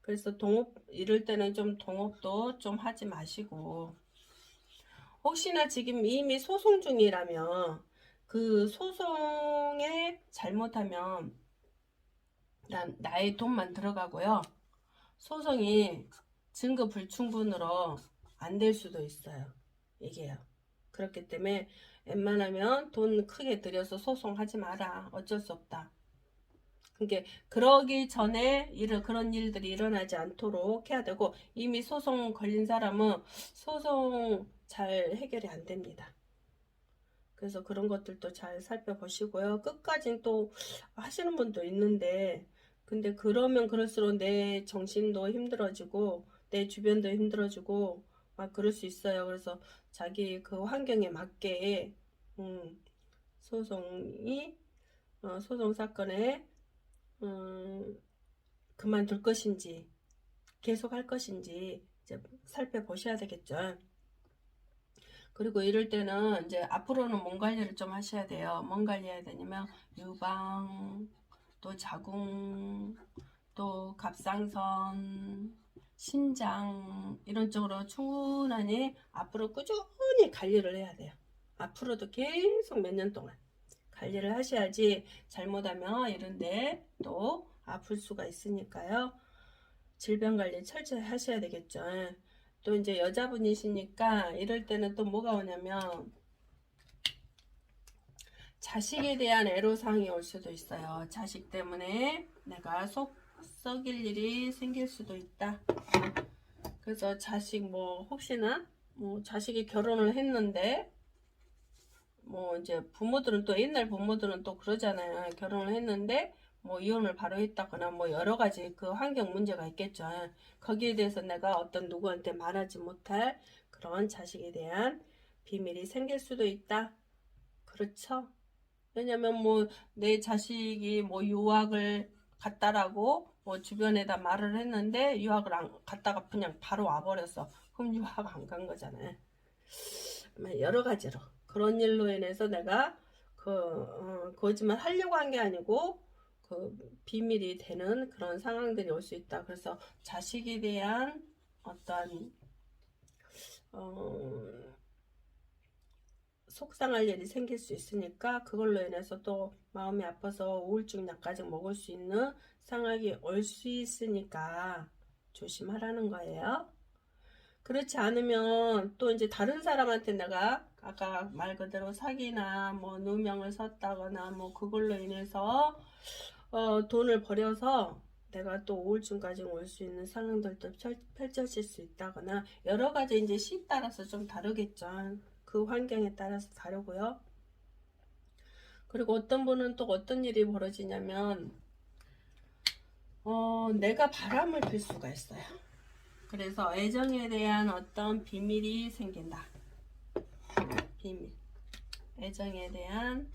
그래서 동업 이럴 때는 좀 동업도 좀 하지 마시고 혹시나 지금 이미 소송 중이라면 그 소송에 잘못하면 나의 돈만 들어가고요. 소송이 증거 불충분으로 안 될 수도 있어요. 이게요. 그렇기 때문에 웬만하면 돈 크게 들여서 소송하지 마라. 어쩔 수 없다. 그게 그러기 전에 그런 일들이 일어나지 않도록 해야 되고 이미 소송 걸린 사람은 소송 잘 해결이 안 됩니다. 그래서 그런 것들도 잘 살펴보시고요. 끝까지 또 하시는 분도 있는데 근데 그러면 그럴수록 내 정신도 힘들어지고 내 주변도 힘들어지고 막 그럴 수 있어요. 그래서 자기 그 환경에 맞게 소송이 소송 사건에 그만둘 것인지 계속 할 것인지 이제 살펴보셔야 되겠죠. 그리고 이럴 때는 이제 앞으로는 몸 관리를 좀 하셔야 돼요. 몸 관리해야 되냐면 유방, 또 자궁, 또 갑상선, 신장 이런 쪽으로 충분히 앞으로 꾸준히 관리를 해야 돼요. 앞으로도 계속 몇 년 동안 관리를 하셔야지 잘못하면 이런데 또 아플 수가 있으니까요. 질병 관리 철저히 하셔야 되겠죠. 또 이제 여자분이시니까 이럴 때는 또 뭐가 오냐면 자식에 대한 애로사항이 올 수도 있어요. 자식 때문에 내가 속 썩일 일이 생길 수도 있다. 그래서 자식 뭐 혹시나 뭐 자식이 결혼을 했는데 뭐 이제 부모들은 또 옛날 부모들은 또 그러잖아요. 결혼을 했는데 뭐 이혼을 바로 했다거나 뭐 여러 가지 그 환경 문제가 있겠죠. 거기에 대해서 내가 어떤 누구한테 말하지 못할 그런 자식에 대한 비밀이 생길 수도 있다. 그렇죠? 왜냐면 뭐 내 자식이 뭐 유학을 갔다라고 주변에다 말을 했는데 유학을 안 갔다가 그냥 바로 와버렸어. 그럼 유학 안 간 거잖아요. 여러 가지로 그런 일로 인해서 내가 거짓말 하려고 한 게 아니고 비밀이 되는 그런 상황들이 올 수 있다. 그래서 자식에 대한 어떤 속상할 일이 생길 수 있으니까 그걸로 인해서 또 마음이 아파서 우울증 약까지 먹을 수 있는 상황이 올 수 있으니까 조심하라는 거예요. 그렇지 않으면 또 이제 다른 사람한테 내가 아까 말 그대로 사기나 누명을 섰다거나 그걸로 인해서 돈을 버려서 내가 또 우울증까지 올 수 있는 상황들도 펼쳐질 수 있다거나 여러 가지 이제 시에 따라서 좀 다르겠죠. 그 환경에 따라서 다르고요. 그리고 어떤 분은 또 어떤 일이 벌어지냐면 내가 바람을 필 수가 있어요. 그래서 애정에 대한 어떤 비밀이 생긴다. 비밀. 애정에 대한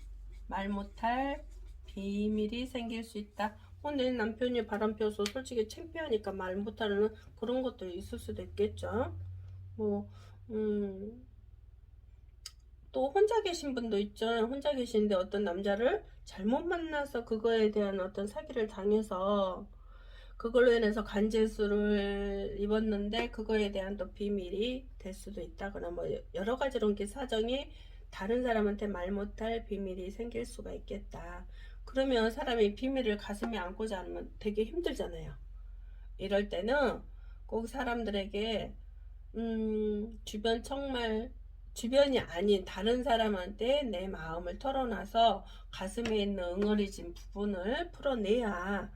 말 못할 비밀이 생길 수 있다. 내 남편이 바람 펴서 솔직히 창피하니까 말 못하는 그런 것도 있을 수도 있겠죠. 또 혼자 계신 분도 있죠. 혼자 계시는데 어떤 남자를 잘못 만나서 그거에 대한 어떤 사기를 당해서 그걸로 인해서 간질수를 입었는데 그거에 대한 또 비밀이 될 수도 있다거나 여러 가지로 이렇게 사정이 다른 사람한테 말 못할 비밀이 생길 수가 있겠다. 그러면 사람이 비밀을 가슴에 안고자 않으면 되게 힘들잖아요. 이럴 때는 꼭 사람들에게 주변이 아닌 다른 사람한테 내 마음을 털어놔서 가슴에 있는 응어리진 부분을 풀어내야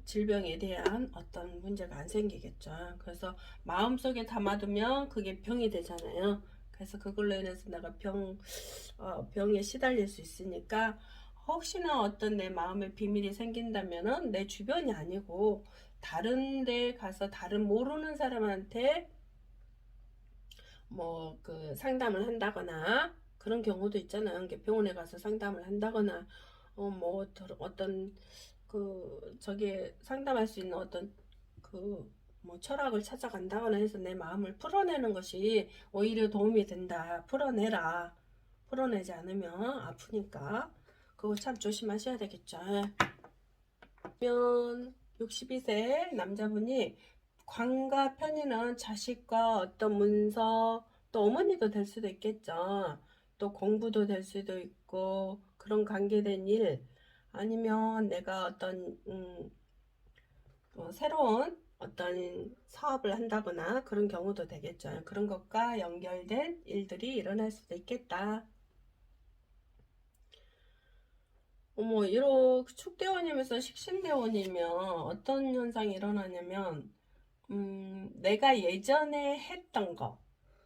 질병에 대한 어떤 문제가 안 생기겠죠. 그래서 마음속에 담아두면 그게 병이 되잖아요. 그래서 그걸로 인해서 내가 병에 시달릴 수 있으니까 혹시나 어떤 내 마음의 비밀이 생긴다면은 내 주변이 아니고 다른 데 가서 다른 모르는 사람한테 상담을 한다거나 그런 경우도 있잖아요. 병원에 가서 상담을 한다거나 어떤 저기 상담할 수 있는 어떤 철학을 찾아간다거나 해서 내 마음을 풀어내는 것이 오히려 도움이 된다. 풀어내라. 풀어내지 않으면 아프니까 그거 참 조심하셔야 되겠죠. 그러면 62세 남자분이 관과 편의는 자식과 어떤 문서 또 어머니도 될 수도 있겠죠. 또 공부도 될 수도 있고 그런 관계된 일 아니면 내가 어떤 새로운 어떤 사업을 한다거나 그런 경우도 되겠죠. 그런 것과 연결된 일들이 일어날 수도 있겠다. 이렇게 축대원이면서 식신대원이면 어떤 현상이 일어나냐면 내가 예전에 했던 거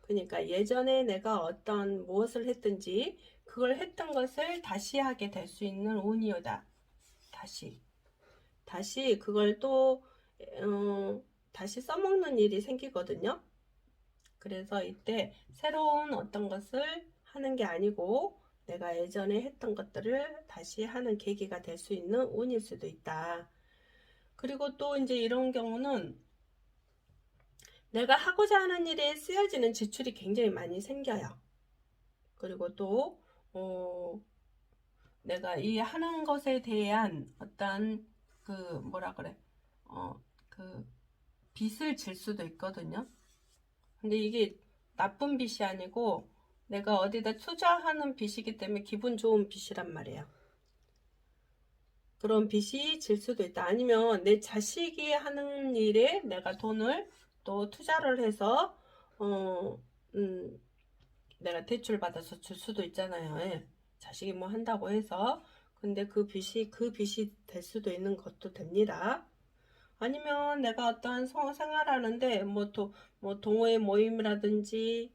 그러니까 예전에 내가 어떤 무엇을 했든지 그걸 했던 것을 다시 하게 될 수 있는 운이요다. 다시 그걸 또 다시 써먹는 일이 생기거든요. 그래서 이때 새로운 어떤 것을 하는 게 아니고 내가 예전에 했던 것들을 다시 하는 계기가 될 수 있는 운일 수도 있다. 그리고 또 이제 이런 경우는 내가 하고자 하는 일에 쓰여지는 지출이 굉장히 많이 생겨요. 그리고 또 내가 이 하는 것에 대한 어떤 빚을 질 수도 있거든요. 근데 이게 나쁜 빚이 아니고 내가 어디다 투자하는 빚이기 때문에 기분 좋은 빚이란 말이에요. 그런 빚이 질 수도 있다. 아니면 내 자식이 하는 일에 내가 돈을 또 투자를 해서 내가 대출 받아서 줄 수도 있잖아요. 예. 자식이 뭐 한다고 해서 근데 그 빚이 될 수도 있는 것도 됩니다. 아니면 내가 어떤 생활하는데 동호회 모임이라든지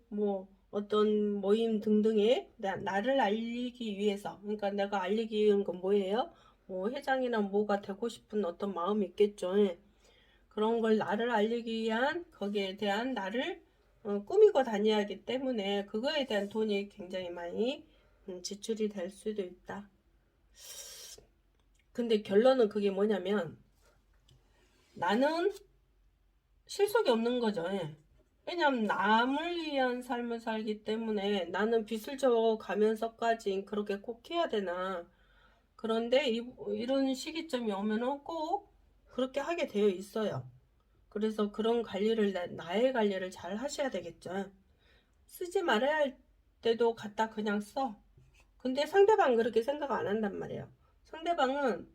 어떤 모임 등등에 나를 알리기 위해서 그러니까 내가 알리기 위한 건 뭐예요? 회장이나 뭐가 되고 싶은 어떤 마음이 있겠죠. 예. 그런 걸 나를 알리기 위한 거기에 대한 나를 꾸미고 다녀야 하기 때문에 그거에 대한 돈이 굉장히 많이 지출이 될 수도 있다. 근데 결론은 그게 뭐냐면 나는 실속이 없는 거죠. 예. 왜냐면 남을 위한 삶을 살기 때문에 나는 빚을 져 가면서까지 그렇게 꼭 해야 되나. 그런데 이런 시기점이 오면은 꼭 그렇게 하게 되어 있어요. 그래서 그런 관리를 나의 관리를 잘 하셔야 되겠죠. 쓰지 말아야 할 때도 갖다 그냥 써. 근데 상대방은 그렇게 생각 안 한단 말이에요. 상대방은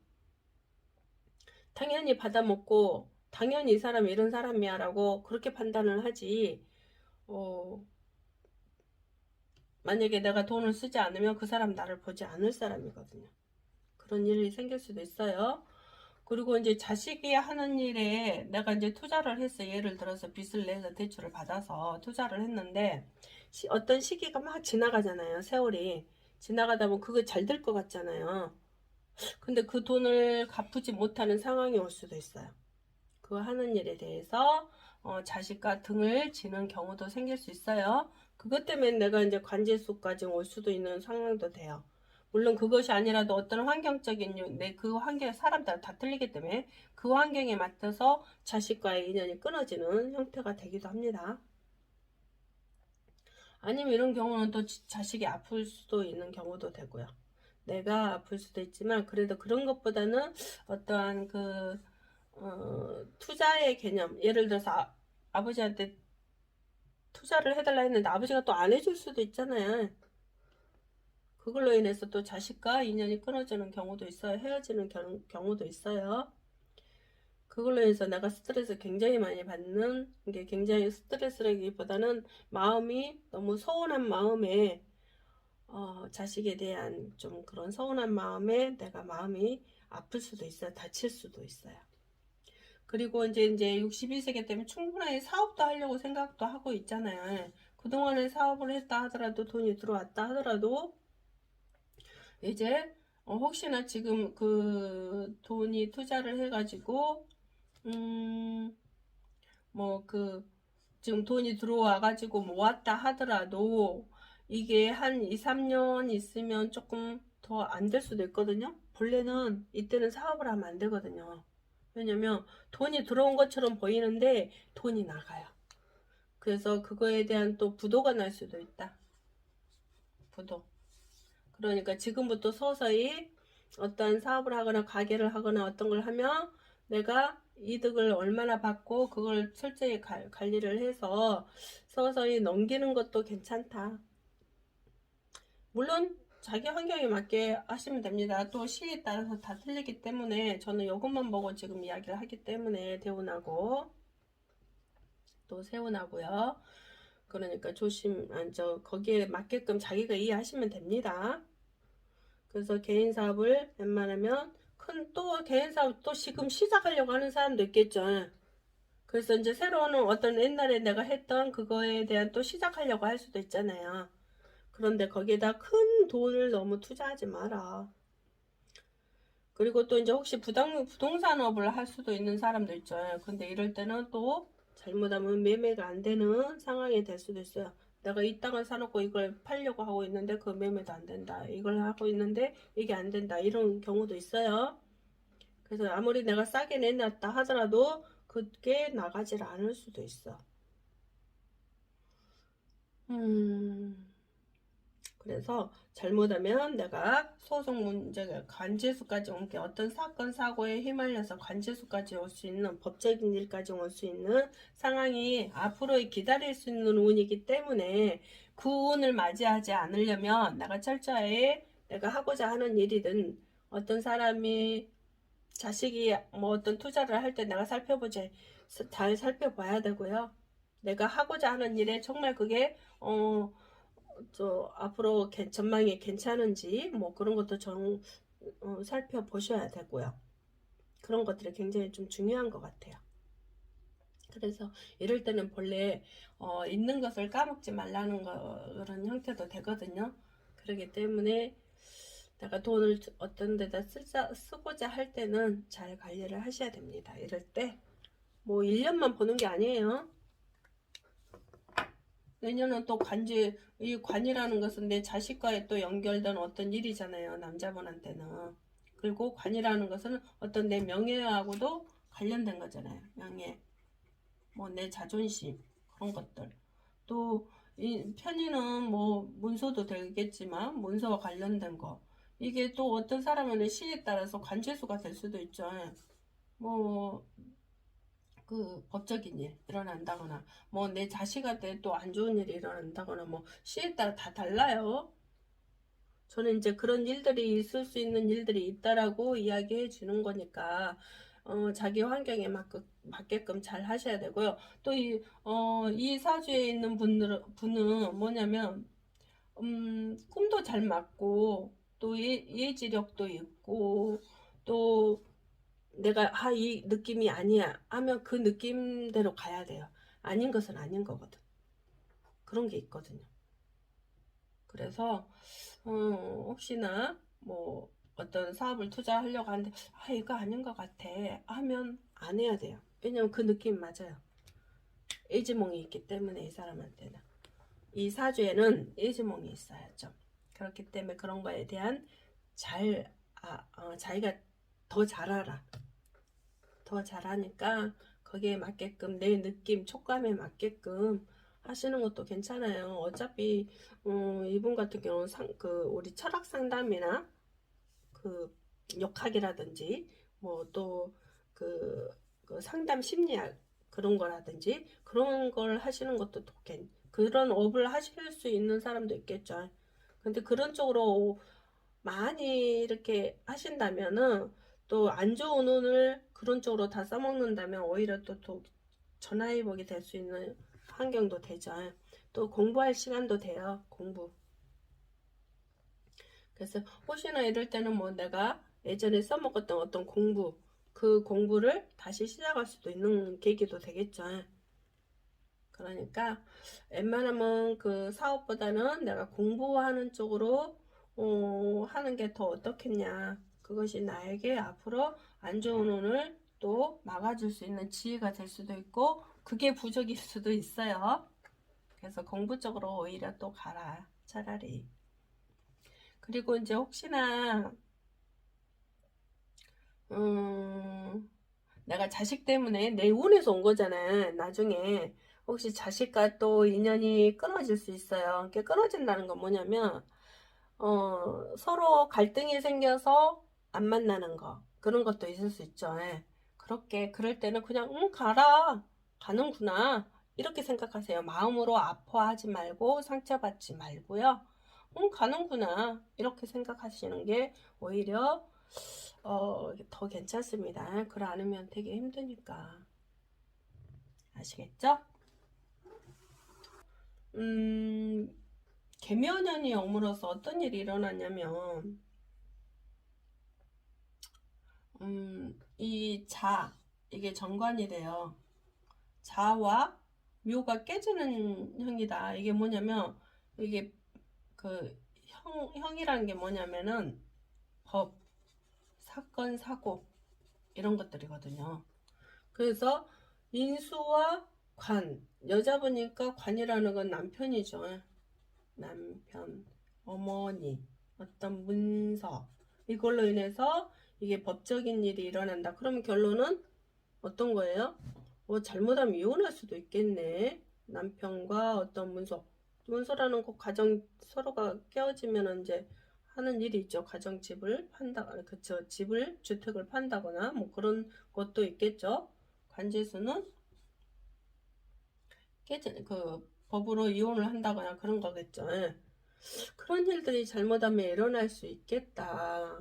당연히 받아먹고 당연히 이 사람이 이런 사람이야 라고 그렇게 판단을 하지. 어, 만약에 내가 돈을 쓰지 않으면 그 사람 나를 보지 않을 사람이거든요. 그런 일이 생길 수도 있어요. 그리고 이제 자식이 하는 일에 내가 이제 투자를 했어. 예를 들어서 빚을 내서 대출을 받아서 투자를 했는데 어떤 시기가 막 지나가잖아요. 세월이 지나가다 보면 그거 잘 될 것 같잖아요. 근데 그 돈을 갚지 못하는 상황이 올 수도 있어요. 그 하는 일에 대해서 자식과 등을 지는 경우도 생길 수 있어요. 그것 때문에 내가 이제 관제수까지 올 수도 있는 상황도 돼요. 물론 그것이 아니라도 어떤 환경적인 그 환경 사람 따라 다 틀리기 때문에 그 환경에 맞춰서 자식과의 인연이 끊어지는 형태가 되기도 합니다. 아니면 이런 경우는 또 자식이 아플 수도 있는 경우도 되고요. 내가 아플 수도 있지만 그래도 그런 것보다는 어떠한 투자의 개념, 예를 들어서 아버지한테 투자를 해달라 했는데 아버지가 또 안 해줄 수도 있잖아요. 그걸로 인해서 또 자식과 인연이 끊어지는 경우도 있어요. 헤어지는 경우도 있어요. 그걸로 인해서 내가 스트레스 굉장히 많이 받는 게 굉장히 스트레스라기보다는 마음이 너무 서운한 마음에 자식에 대한 좀 그런 서운한 마음에 내가 마음이 아플 수도 있어요. 다칠 수도 있어요. 그리고 이제 62세기 때문에 충분히 사업도 하려고 생각도 하고 있잖아요. 그동안에 사업을 했다 하더라도 돈이 들어왔다 하더라도 이제 혹시나 지금 그 돈이 투자를 해가지고 뭐 지금 돈이 들어와가지고 모았다 하더라도 이게 한 2, 3년 있으면 조금 더 안 될 수도 있거든요. 본래는 이때는 사업을 하면 안 되거든요. 왜냐면 돈이 들어온 것처럼 보이는데 돈이 나가요. 그래서 그거에 대한 또 부도가 날 수도 있다. 부도. 그러니까 지금부터 서서히 어떤 사업을 하거나 가게를 하거나 어떤 걸 하면 내가 이득을 얼마나 받고 그걸 철저히 관리를 해서 서서히 넘기는 것도 괜찮다. 물론 자기 환경에 맞게 하시면 됩니다. 또 시에 따라서 다 틀리기 때문에 저는 이것만 보고 지금 이야기를 하기 때문에 대운하고 또 세운하고요. 그러니까 거기에 맞게끔 자기가 이해하시면 됩니다. 그래서 개인 사업을 웬만하면 또 개인 사업 또 지금 시작하려고 하는 사람도 있겠죠. 그래서 이제 새로운 어떤 옛날에 내가 했던 그거에 대한 또 시작하려고 할 수도 있잖아요. 그런데 거기에다 큰 돈을 너무 투자하지 마라. 그리고 또 이제 혹시 부동산업을 할 수도 있는 사람도 있죠. 근데 이럴 때는 또 잘못하면 매매가 안 되는 상황이 될 수도 있어요. 내가 이 땅을 사놓고 이걸 팔려고 하고 있는데 그 매매도 안 된다. 이걸 하고 있는데 이게 안 된다. 이런 경우도 있어요. 그래서 아무리 내가 싸게 내놨다 하더라도 그게 나가질 않을 수도 있어. 그래서 잘못하면 내가 소송 문제가 관제수까지 온 게 어떤 사건 사고에 휘말려서 관제수까지 올 수 있는 법적인 일까지 올 수 있는 상황이 앞으로 기다릴 수 있는 운이기 때문에 그 운을 맞이하지 않으려면 내가 철저히 내가 하고자 하는 일이든 어떤 사람이 자식이 뭐 어떤 투자를 할 때 내가 잘 살펴봐야 되고요. 내가 하고자 하는 일에 정말 그게 앞으로 전망이 괜찮은지 뭐 그런 것도 살펴보셔야 되고요. 그런 것들이 굉장히 좀 중요한 것 같아요. 그래서 이럴 때는 본래 있는 것을 까먹지 말라는 그런 형태도 되거든요. 그렇기 때문에 내가 돈을 어떤 데다 쓰고자 할 때는 잘 관리를 하셔야 됩니다. 이럴 때 뭐 1년만 보는 게 아니에요. 내년은 또 이 관이라는 것은 내 자식과의 또 연결된 어떤 일이잖아요. 남자분한테는. 그리고 관이라는 것은 어떤 내 명예하고도 관련된 거잖아요. 명예, 뭐 내 자존심, 그런 것들. 또 이 편의는 뭐 문서도 되겠지만 문서와 관련된 거. 이게 또 어떤 사람은 시에 따라서 관재수가 될 수도 있죠. 뭐 그 법적인 일 일어난다거나 뭐 내 자식한테 또 안 좋은 일이 일어난다거나 뭐 시에 따라 다 달라요. 저는 이제 그런 일들이 있을 수 있는 일들이 있다라고 이야기해 주는 거니까 자기 환경에 맞게끔 잘 하셔야 되고요. 또 이 사주에 있는 분은 뭐냐면 꿈도 잘 맞고 또 예지력도 있고 또 내가 이 느낌이 아니야 하면 그 느낌대로 가야 돼요. 아닌 것은 아닌 거거든. 그런 게 있거든요. 그래서 혹시나 뭐 어떤 사업을 투자하려고 하는데 이거 아닌 것 같아 하면 안 해야 돼요. 왜냐면 그 느낌 맞아요. 예지몽이 있기 때문에 이 사람한테는 이 사주에는 예지몽이 있어야죠. 그렇기 때문에 그런 거에 대한 자기가 더 잘 알아. 더 잘하니까 거기에 맞게끔 내 느낌, 촉감에 맞게끔 하시는 것도 괜찮아요. 어차피 이분 같은 경우는 우리 철학 상담이나 그 역학이라든지 뭐 또 그 상담 심리학 그런 거라든지 그런 걸 하시는 것도 그런 업을 하실 수 있는 사람도 있겠죠. 근데 그런 쪽으로 많이 이렇게 하신다면은 또 안 좋은 운을 그런 쪽으로 다 써먹는다면 오히려 또 전화위복이 될 수 있는 환경도 되죠. 또 공부할 시간도 돼요. 공부. 그래서 혹시나 이럴 때는 뭐 내가 예전에 써먹었던 어떤 그 공부를 다시 시작할 수도 있는 계기도 되겠죠. 그러니까 웬만하면 그 사업보다는 내가 공부하는 쪽으로 하는 게 더 어떻겠냐. 그것이 나에게 앞으로 안 좋은 운을 또 막아줄 수 있는 지혜가 될 수도 있고 그게 부적일 수도 있어요. 그래서 공부 쪽으로 오히려 또 가라. 차라리. 그리고 이제 혹시나 내가 자식 때문에 내 운에서 온 거잖아. 나중에 혹시 자식과 또 인연이 끊어질 수 있어요. 이렇게 끊어진다는 건 뭐냐면 서로 갈등이 생겨서 안 만나는 거 그런 것도 있을 수 있죠. 예. 그럴 때는 그냥 가는구나 이렇게 생각하세요. 마음으로 아파하지 말고 상처받지 말고요. 가는구나 이렇게 생각하시는 게 오히려 더 괜찮습니다. 그걸 않으면 되게 힘드니까. 아시겠죠? 계묘년이 옴으로써 어떤 일이 일어났냐면, 이게 정관이 돼요. 자와 묘가 깨지는 형이다. 이게 뭐냐면, 이게 형이라는 게 뭐냐면은, 법, 사건, 사고, 이런 것들이거든요. 그래서 인수와 여자분이니까 관이라는 건 남편이죠. 남편, 어머니, 어떤 문서, 이걸로 인해서 이게 법적인 일이 일어난다. 그러면 결론은 어떤 거예요? 잘못하면 이혼할 수도 있겠네. 남편과 어떤 문서라는 거 가정 서로가 깨어지면 이제 하는 일이 있죠. 가정집을 주택을 판다거나 뭐 그런 것도 있겠죠. 관제수는 법으로 이혼을 한다거나 그런 거겠죠. 예. 그런 일들이 잘못하면 일어날 수 있겠다.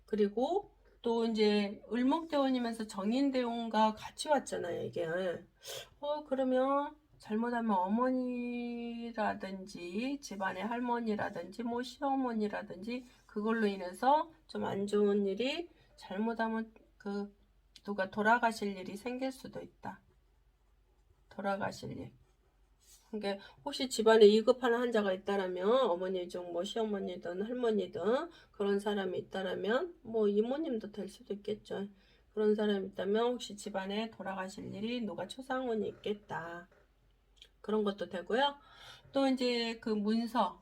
그리고 또 이제 을목대원이면서 정인대원과 같이 왔잖아요, 이게. 그러면 잘못하면 어머니라든지 집안의 할머니라든지 뭐 시어머니라든지 그걸로 인해서 좀 안 좋은 일이 잘못하면 누가 돌아가실 일이 생길 수도 있다. 돌아가실 일. 그러니까 혹시 집안에 위급한 환자가 있다라면 어머니 중 뭐 시어머니든 할머니든 그런 사람이 있다라면 뭐 이모님도 될 수도 있겠죠. 그런 사람이 있다면 혹시 집안에 돌아가실 일이 누가 초상운이 있겠다. 그런 것도 되고요. 또 이제 그 문서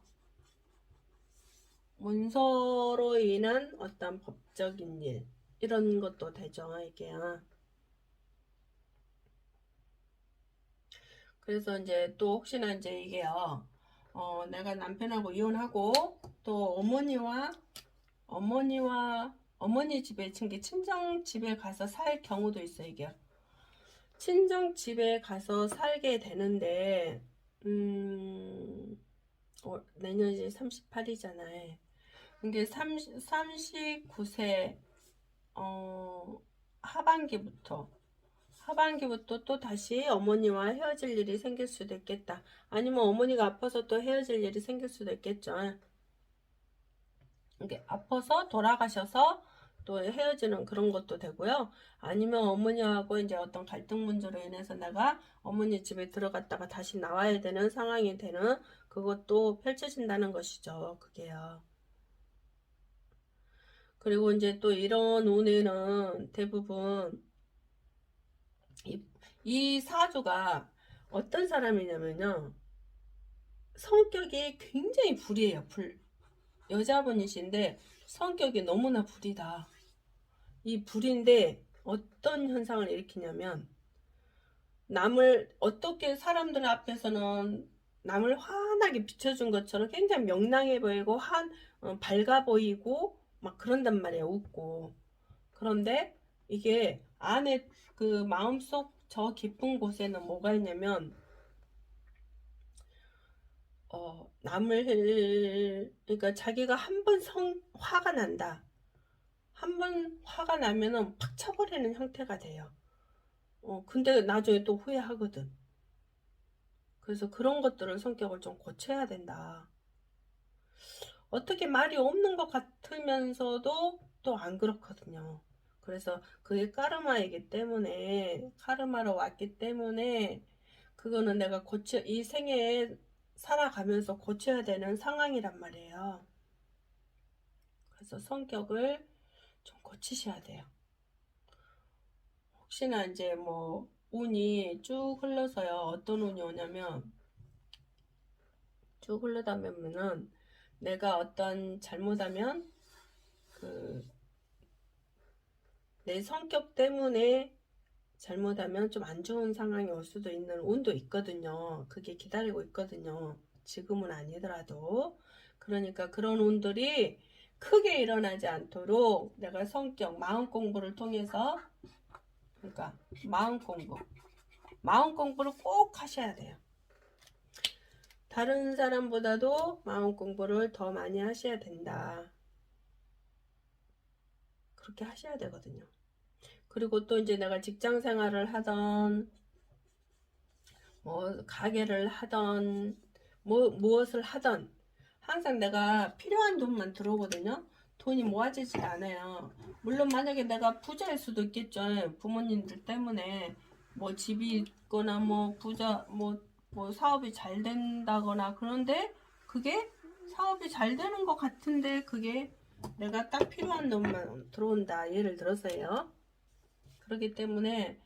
문서로 인한 어떤 법적인 일 이런 것도 되죠 이게요. 그래서 이제 또 혹시나 이제 이게요 내가 남편하고 이혼하고 또 어머니 집에 친정 집에 가서 살 경우도 있어요 이게. 친정 집에 가서 살게 되는데 내년이 38이잖아요. 이게 39세 하반기부터 또 다시 어머니와 헤어질 일이 생길 수도 있겠다. 아니면 어머니가 아파서 또 헤어질 일이 생길 수도 있겠죠. 이게 아파서 돌아가셔서 또 헤어지는 그런 것도 되고요. 아니면 어머니하고 이제 어떤 갈등 문제로 인해서 내가 어머니 집에 들어갔다가 다시 나와야 되는 상황이 되는 그것도 펼쳐진다는 것이죠. 그게요. 그리고 이제 또 이런 운에는 대부분 이 사주가 어떤 사람이냐면요. 성격이 굉장히 불이에요. 여자분이신데 성격이 너무나 불이다. 이 불인데 어떤 현상을 일으키냐면 남을 어떻게 사람들 앞에서는 남을 환하게 비춰준 것처럼 굉장히 명랑해 보이고 밝아 보이고 막 그런단 말이에요. 웃고. 그런데 이게 안에 그 마음속 저 깊은 곳에는 뭐가 있냐면 그러니까 자기가 한 번 화가 난다. 한 번 화가 나면은 팍 쳐버리는 형태가 돼요. 근데 나중에 또 후회하거든. 그래서 그런 것들을 성격을 좀 고쳐야 된다. 어떻게 말이 없는 것 같으면서도 또 안 그렇거든요. 그래서 그게 카르마이기 때문에, 카르마로 왔기 때문에, 그거는 내가 이 생애에 살아가면서 고쳐야 되는 상황이란 말이에요. 그래서 성격을 좀 고치셔야 돼요. 혹시나 이제 뭐 운이 쭉 흘러서요. 어떤 운이 오냐면 쭉 흘러다 보면은 내가 어떤 잘못하면 내 성격 때문에 잘못하면 좀 안 좋은 상황이 올 수도 있는 운도 있거든요. 그게 기다리고 있거든요. 지금은 아니더라도. 그러니까 그런 운들이 크게 일어나지 않도록 내가 마음 공부를 통해서 그러니까 마음 공부를 꼭 하셔야 돼요. 다른 사람보다도 마음 공부를 더 많이 하셔야 된다. 그렇게 하셔야 되거든요. 그리고 또 이제 내가 직장 생활을 하던 뭐 가게를 하던 무엇을 하던 항상 내가 필요한 돈만 들어오거든요. 돈이 모아지질 않아요. 물론 만약에 내가 부자일 수도 있겠죠. 부모님들 때문에 뭐 집이 있거나 뭐 부자 뭐 사업이 잘 된다거나 그런데 그게 사업이 잘 되는 것 같은데 그게 내가 딱 필요한 돈만 들어온다. 예를 들어서요. 그렇기 때문에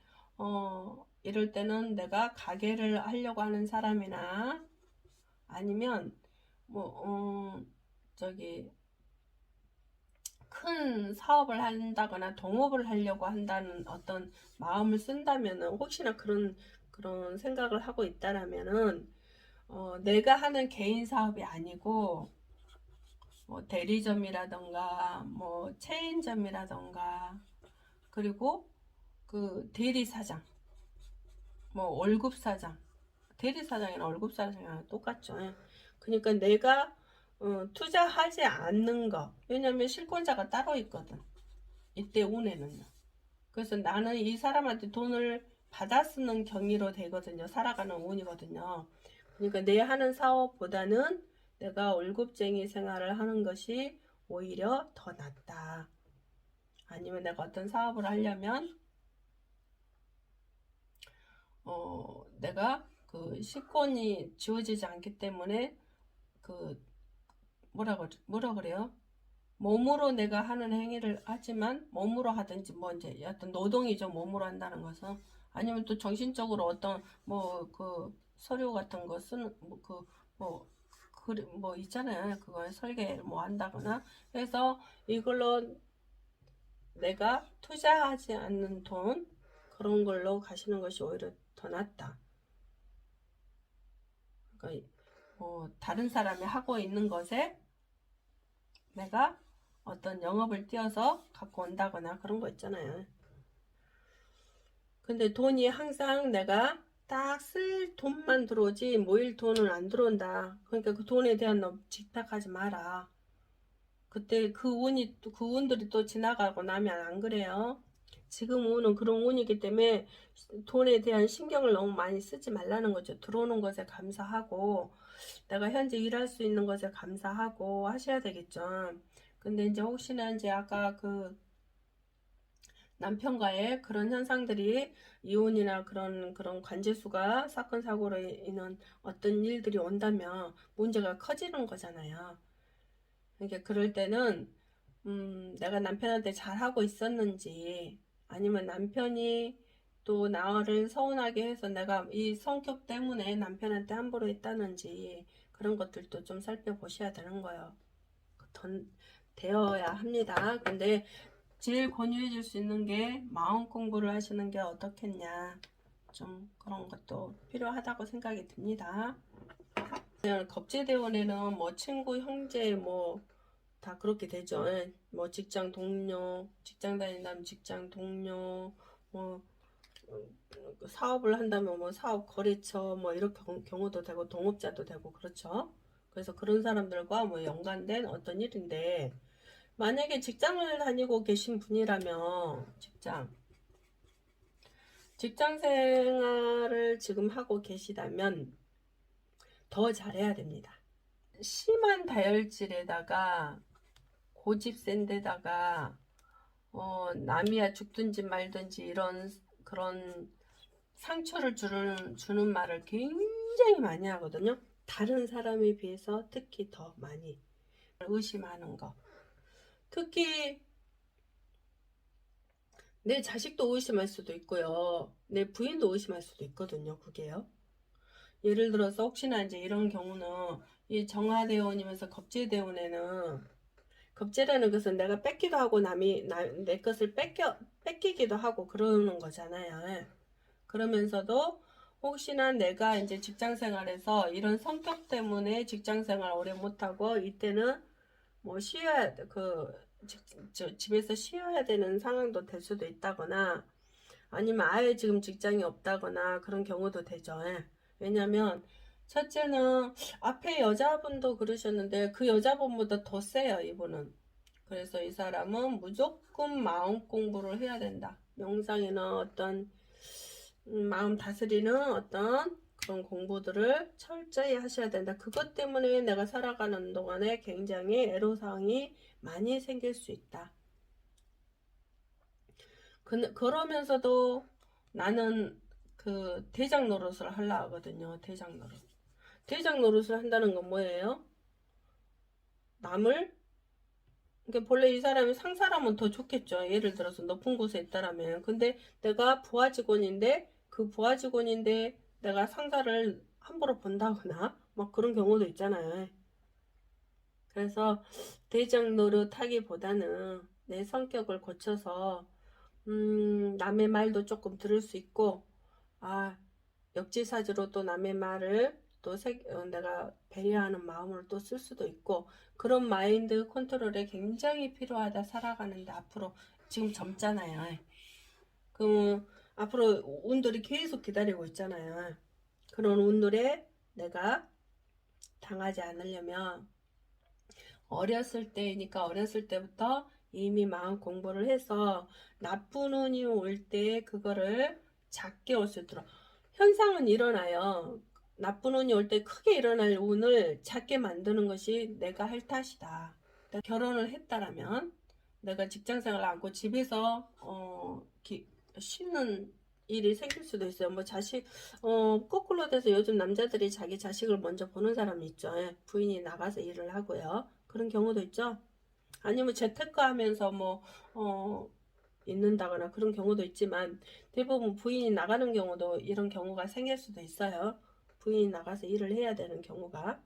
이럴 때는 내가 가게를 하려고 하는 사람이나 아니면 저기 큰 사업을 한다거나 동업을 하려고 한다는 어떤 마음을 쓴다면은 혹시나 그런 생각을 하고 있다라면은 내가 하는 개인 사업이 아니고 뭐 대리점이라던가 뭐 체인점이라던가 그리고 그 대리사장 뭐 월급사장 대리사장이나 월급사장이랑 똑같죠. 그러니까 내가 투자하지 않는 거 왜냐면 실권자가 따로 있거든. 이때 운에는요. 그래서 나는 이 사람한테 돈을 받아 쓰는 경위로 되거든요. 살아가는 운이거든요. 그러니까 내 하는 사업보다는 내가 월급쟁이 생활을 하는 것이 오히려 더 낫다. 아니면 내가 어떤 사업을 하려면 내가 그 식권이 지워지지 않기 때문에 그 뭐라 그래요? 몸으로 내가 하는 행위를 하지만 몸으로 하든지 뭐 이제 어떤 노동이죠. 몸으로 한다는 것은 아니면 또 정신적으로 어떤 뭐 그 서류 같은 거 쓰는 뭐 있잖아요. 그걸 설계 뭐 한다거나 해서 이걸로 내가 투자하지 않는 돈 그런 걸로 가시는 것이 오히려 더 낫다. 그러니까 다른 사람이 하고 있는 것에 내가 어떤 영업을 띄어서 갖고 온다거나 그런 거 있잖아요. 근데 돈이 항상 내가 딱 쓸 돈만 들어오지 모일 돈은 안 들어온다. 그러니까 그 돈에 대한 너 집착하지 마라. 그때 그 운들이 또 지나가고 나면 안 그래요. 지금 운은 그런 운이기 때문에 돈에 대한 신경을 너무 많이 쓰지 말라는 거죠. 들어오는 것에 감사하고 내가 현재 일할 수 있는 것에 감사하고 하셔야 되겠죠. 근데 이제 혹시나 이제 아까 그 남편과의 그런 현상들이 이혼이나 그런 관제수가 사건 사고로 인한 어떤 일들이 온다면 문제가 커지는 거잖아요. 그러니까 그럴 때는 내가 남편한테 잘하고 있었는지 아니면 남편이 또 나를 서운하게 해서 내가 이 성격 때문에 남편한테 함부로 했다는지 그런 것들도 좀 살펴보셔야 되는 거예요. 되어야 합니다. 근데 제일 권유해 줄 수 있는 게 마음 공부를 하시는 게 어떻겠냐. 좀 그런 것도 필요하다고 생각이 듭니다. 겁재대원에는 뭐 친구, 형제 뭐 다 그렇게 되죠. 뭐 직장 동료, 직장 다닌다면 직장 동료, 뭐 사업을 한다면 뭐 사업 거래처 뭐 이렇게 경우도 되고 동업자도 되고 그렇죠. 그래서 그런 사람들과 뭐 연관된 어떤 일인데 만약에 직장을 다니고 계신 분이라면 직장 생활을 지금 하고 계시다면 더 잘해야 됩니다. 심한 다혈질에다가 고집 센 데다가 남이야 죽든지 말든지 이런 그런 상처를 주는 말을 굉장히 많이 하거든요. 다른 사람에 비해서 특히 더 많이 의심하는 거. 특히 내 자식도 의심할 수도 있고요. 내 부인도 의심할 수도 있거든요. 그게요. 예를 들어서 혹시나 이제 이런 경우는 이 정화대원이면서 겁재대원에는 겁재라는 것은 내가 뺏기도 하고 남이 내 것을 뺏기기도 하고 그러는 거잖아요. 그러면서도 혹시나 내가 이제 직장 생활에서 이런 성격 때문에 직장 생활 오래 못하고 이때는 뭐 쉬어야 집에서 쉬어야 되는 상황도 될 수도 있다거나 아니면 아예 지금 직장이 없다거나 그런 경우도 되죠. 왜냐면 첫째는 앞에 여자분도 그러셨는데 그 여자분보다 더 세요, 이분은. 그래서 이 사람은 무조건 마음 공부를 해야 된다. 명상이나 어떤 마음 다스리는 어떤 그런 공부들을 철저히 하셔야 된다. 그것 때문에 내가 살아가는 동안에 굉장히 애로사항이 많이 생길 수 있다. 그러면서도 나는 그 대장 노릇을 하려 하거든요. 대장 노릇. 대장 노릇을 한다는 건 뭐예요? 남을 그러니까 본래 이 사람이 상사라면 더 좋겠죠. 예를 들어서 높은 곳에 있다라면. 근데 내가 부하 직원인데 그 부하 직원인데 내가 상사를 함부로 본다거나 막 그런 경우도 있잖아요. 그래서 대장 노릇 하기보다는 내 성격을 고쳐서 남의 말도 조금 들을 수 있고 역지사지로 또 남의 말을 또 내가 배려하는 마음으로 또 쓸 수도 있고 그런 마인드 컨트롤이 굉장히 필요하다. 살아가는데 앞으로 지금 젊잖아요. 그럼 앞으로 운들이 계속 기다리고 있잖아요. 그런 운들에 내가 당하지 않으려면 어렸을 때부터 이미 마음 공부를 해서 나쁜 운이 올 때 그거를 작게 올 수 있도록 현상은 일어나요. 나쁜 운이 올 때 크게 일어날 운을 작게 만드는 것이 내가 할 탓이다. 결혼을 했다라면 내가 직장생활을 하고 집에서 쉬는 일이 생길 수도 있어요. 뭐 거꾸로 돼서 요즘 남자들이 자기 자식을 먼저 보는 사람이 있죠. 부인이 나가서 일을 하고요. 그런 경우도 있죠. 아니면 재테크 하면서 있는다거나 그런 경우도 있지만 대부분 부인이 나가는 경우도 이런 경우가 생길 수도 있어요. 부인이 나가서 일을 해야 되는 경우가.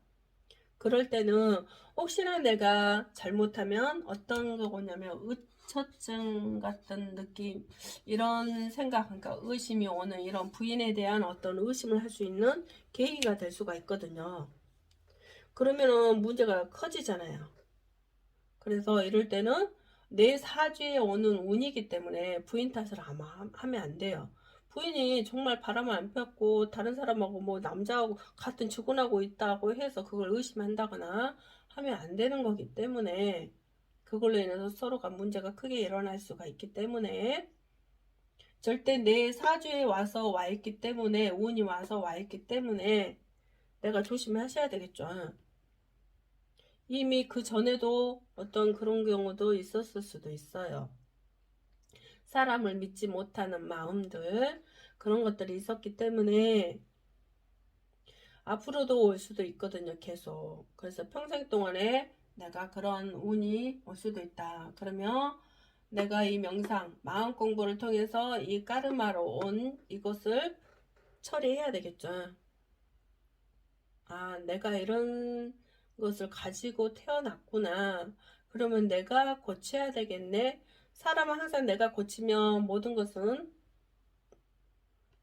그럴 때는 혹시나 내가 잘못하면 어떤 거냐면 의처증 같은 느낌, 이런 생각, 그러니까 의심이 오는 이런 부인에 대한 어떤 의심을 할 수 있는 계기가 될 수가 있거든요. 그러면은 문제가 커지잖아요. 그래서 이럴 때는 내 사주에 오는 운이기 때문에 부인 탓을 아마 하면 안 돼요. 부인이 정말 바람을 안 폈고 다른 사람하고 뭐 남자하고 같은 주근하고 있다고 해서 그걸 의심한다거나 하면 안 되는 거기 때문에, 그걸로 인해서 서로가 문제가 크게 일어날 수가 있기 때문에 절대 내 사주에 와서 와 있기 때문에, 운이 와서 와 있기 때문에 내가 조심하셔야 되겠죠. 이미 그 전에도 어떤 그런 경우도 있었을 수도 있어요. 사람을 믿지 못하는 마음들, 그런 것들이 있었기 때문에 앞으로도 올 수도 있거든요, 계속. 그래서 평생 동안에 내가 그런 운이 올 수도 있다. 그러면 내가 이 명상, 마음 공부를 통해서 이 까르마로 온 이것을 처리해야 되겠죠. 아, 내가 이런 것을 가지고 태어났구나. 그러면 내가 고쳐야 되겠네. 사람은 항상 내가 고치면 모든 것은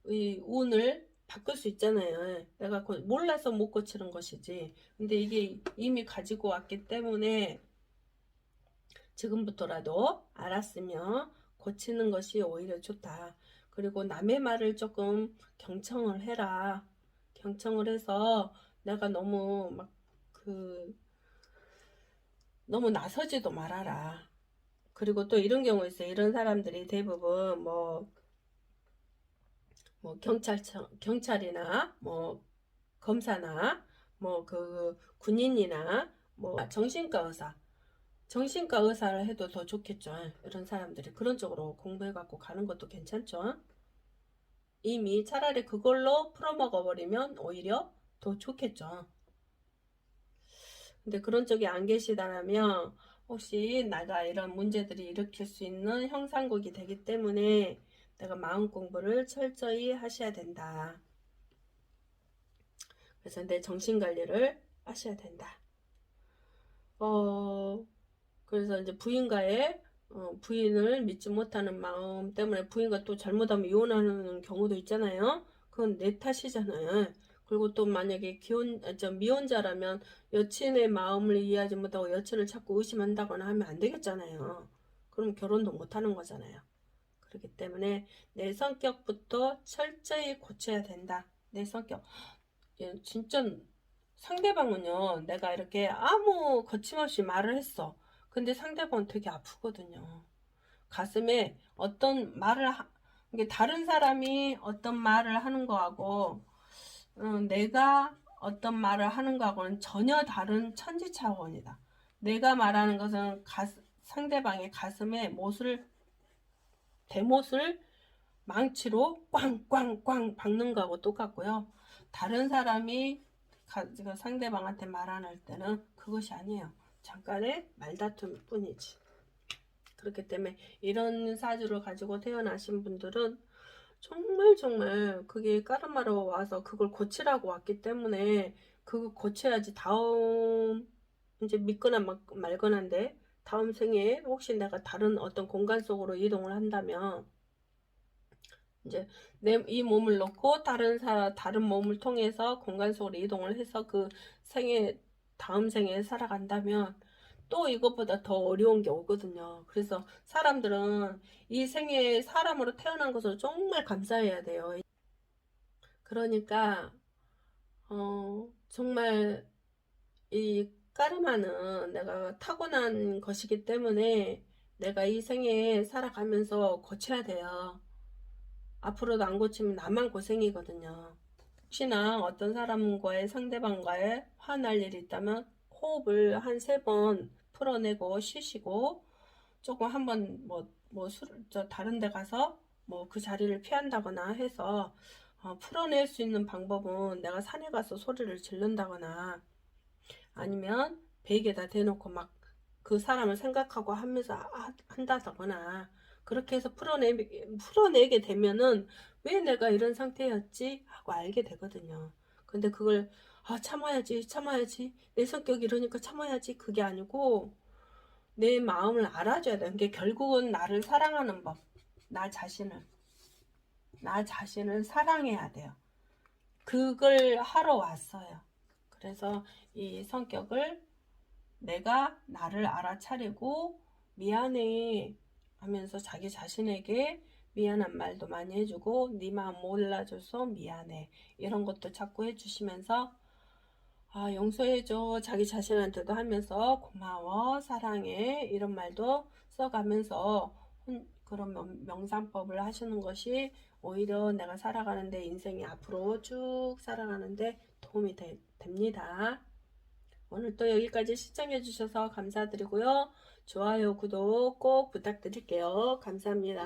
이 운을 바꿀 수 있잖아요. 내가 몰라서 못 고치는 것이지. 근데 이게 이미 가지고 왔기 때문에 지금부터라도 알았으면 고치는 것이 오히려 좋다. 그리고 남의 말을 조금 경청을 해라. 경청을 해서 내가 너무 막 너무 나서지도 말아라. 그리고 또 이런 경우 있어요. 이런 사람들이 대부분 뭐 경찰이나 뭐 검사나 뭐 그 군인이나 뭐 정신과 의사를 해도 더 좋겠죠. 이런 사람들이 그런 쪽으로 공부해 갖고 가는 것도 괜찮죠. 이미 차라리 그걸로 풀어먹어 버리면 오히려 더 좋겠죠. 근데 그런 쪽이 안 계시다면 혹시 내가 이런 문제들이 일으킬 수 있는 형상국이 되기 때문에 내가 마음 공부를 철저히 하셔야 된다. 그래서 내 정신 관리를 하셔야 된다. 그래서 이제 부인을 믿지 못하는 마음 때문에 부인과 또 잘못하면 이혼하는 경우도 있잖아요. 그건 내 탓이잖아요. 그리고 또 만약에 미혼자라면 여친의 마음을 이해하지 못하고 여친을 자꾸 의심한다거나 하면 안 되겠잖아요. 그럼 결혼도 못하는 거잖아요. 그렇기 때문에 내 성격부터 철저히 고쳐야 된다. 내 성격. 진짜 상대방은요, 내가 이렇게 아무 거침없이 말을 했어. 근데 상대방은 되게 아프거든요. 가슴에 어떤 이게 다른 사람이 어떤 말을 하는 거하고, 내가 어떤 말을 하는 거하고는 전혀 다른 천지 차원이다. 내가 말하는 것은 상대방의 가슴에 대못을 망치로 꽝꽝꽝 박는 거하고 똑같고요. 다른 사람이 상대방한테 말 안 할 때는 그것이 아니에요. 잠깐의 말다툼 뿐이지. 그렇기 때문에 이런 사주를 가지고 태어나신 분들은 정말 정말 그게 까르마로 와서 그걸 고치라고 왔기 때문에 그거 고쳐야지 다음 이제 믿거나 말거나인데 다음 생에 혹시 내가 다른 어떤 공간 속으로 이동을 한다면 이제 이 몸을 놓고 다른 몸을 통해서 공간 속으로 이동을 해서 다음 생에 살아간다면 또 이것보다 더 어려운 게 오거든요. 그래서 사람들은 이 생에 사람으로 태어난 것을 정말 감사해야 돼요. 그러니까, 정말 이 까르마는 내가 타고난 것이기 때문에 내가 이 생에 살아가면서 고쳐야 돼요. 앞으로도 안 고치면 나만 고생이거든요. 혹시나 어떤 상대방과의 화날 일이 있다면 호흡을 한 3번 풀어내고 쉬시고 조금 한번 다른 데 가서 뭐 그 자리를 피한다거나 해서 풀어낼 수 있는 방법은 내가 산에 가서 소리를 지른다거나 아니면 베개에다 대놓고 막 그 사람을 생각하고 하면서 한다거나 그렇게 해서 풀어내게 되면은 왜 내가 이런 상태였지? 하고 알게 되거든요. 근데 그걸 아, 참아야지, 참아야지. 내 성격이 이러니까 참아야지. 그게 아니고, 내 마음을 알아줘야 돼. 그게 결국은 나를 사랑하는 법. 나 자신을 사랑해야 돼요. 그걸 하러 왔어요. 그래서 이 성격을 내가 나를 알아차리고 미안해 하면서 자기 자신에게 미안한 말도 많이 해주고 네 마음 몰라줘서 미안해 이런 것도 자꾸 해주시면서 아, 용서해줘 자기 자신한테도 하면서 고마워 사랑해 이런 말도 써가면서 그런 명상법을 하시는 것이 오히려 내가 살아가는데 인생이 앞으로 쭉 살아가는데 도움이 됩니다. 오늘 또 여기까지 시청해 주셔서 감사드리고요. 좋아요, 구독 꼭 부탁드릴게요. 감사합니다.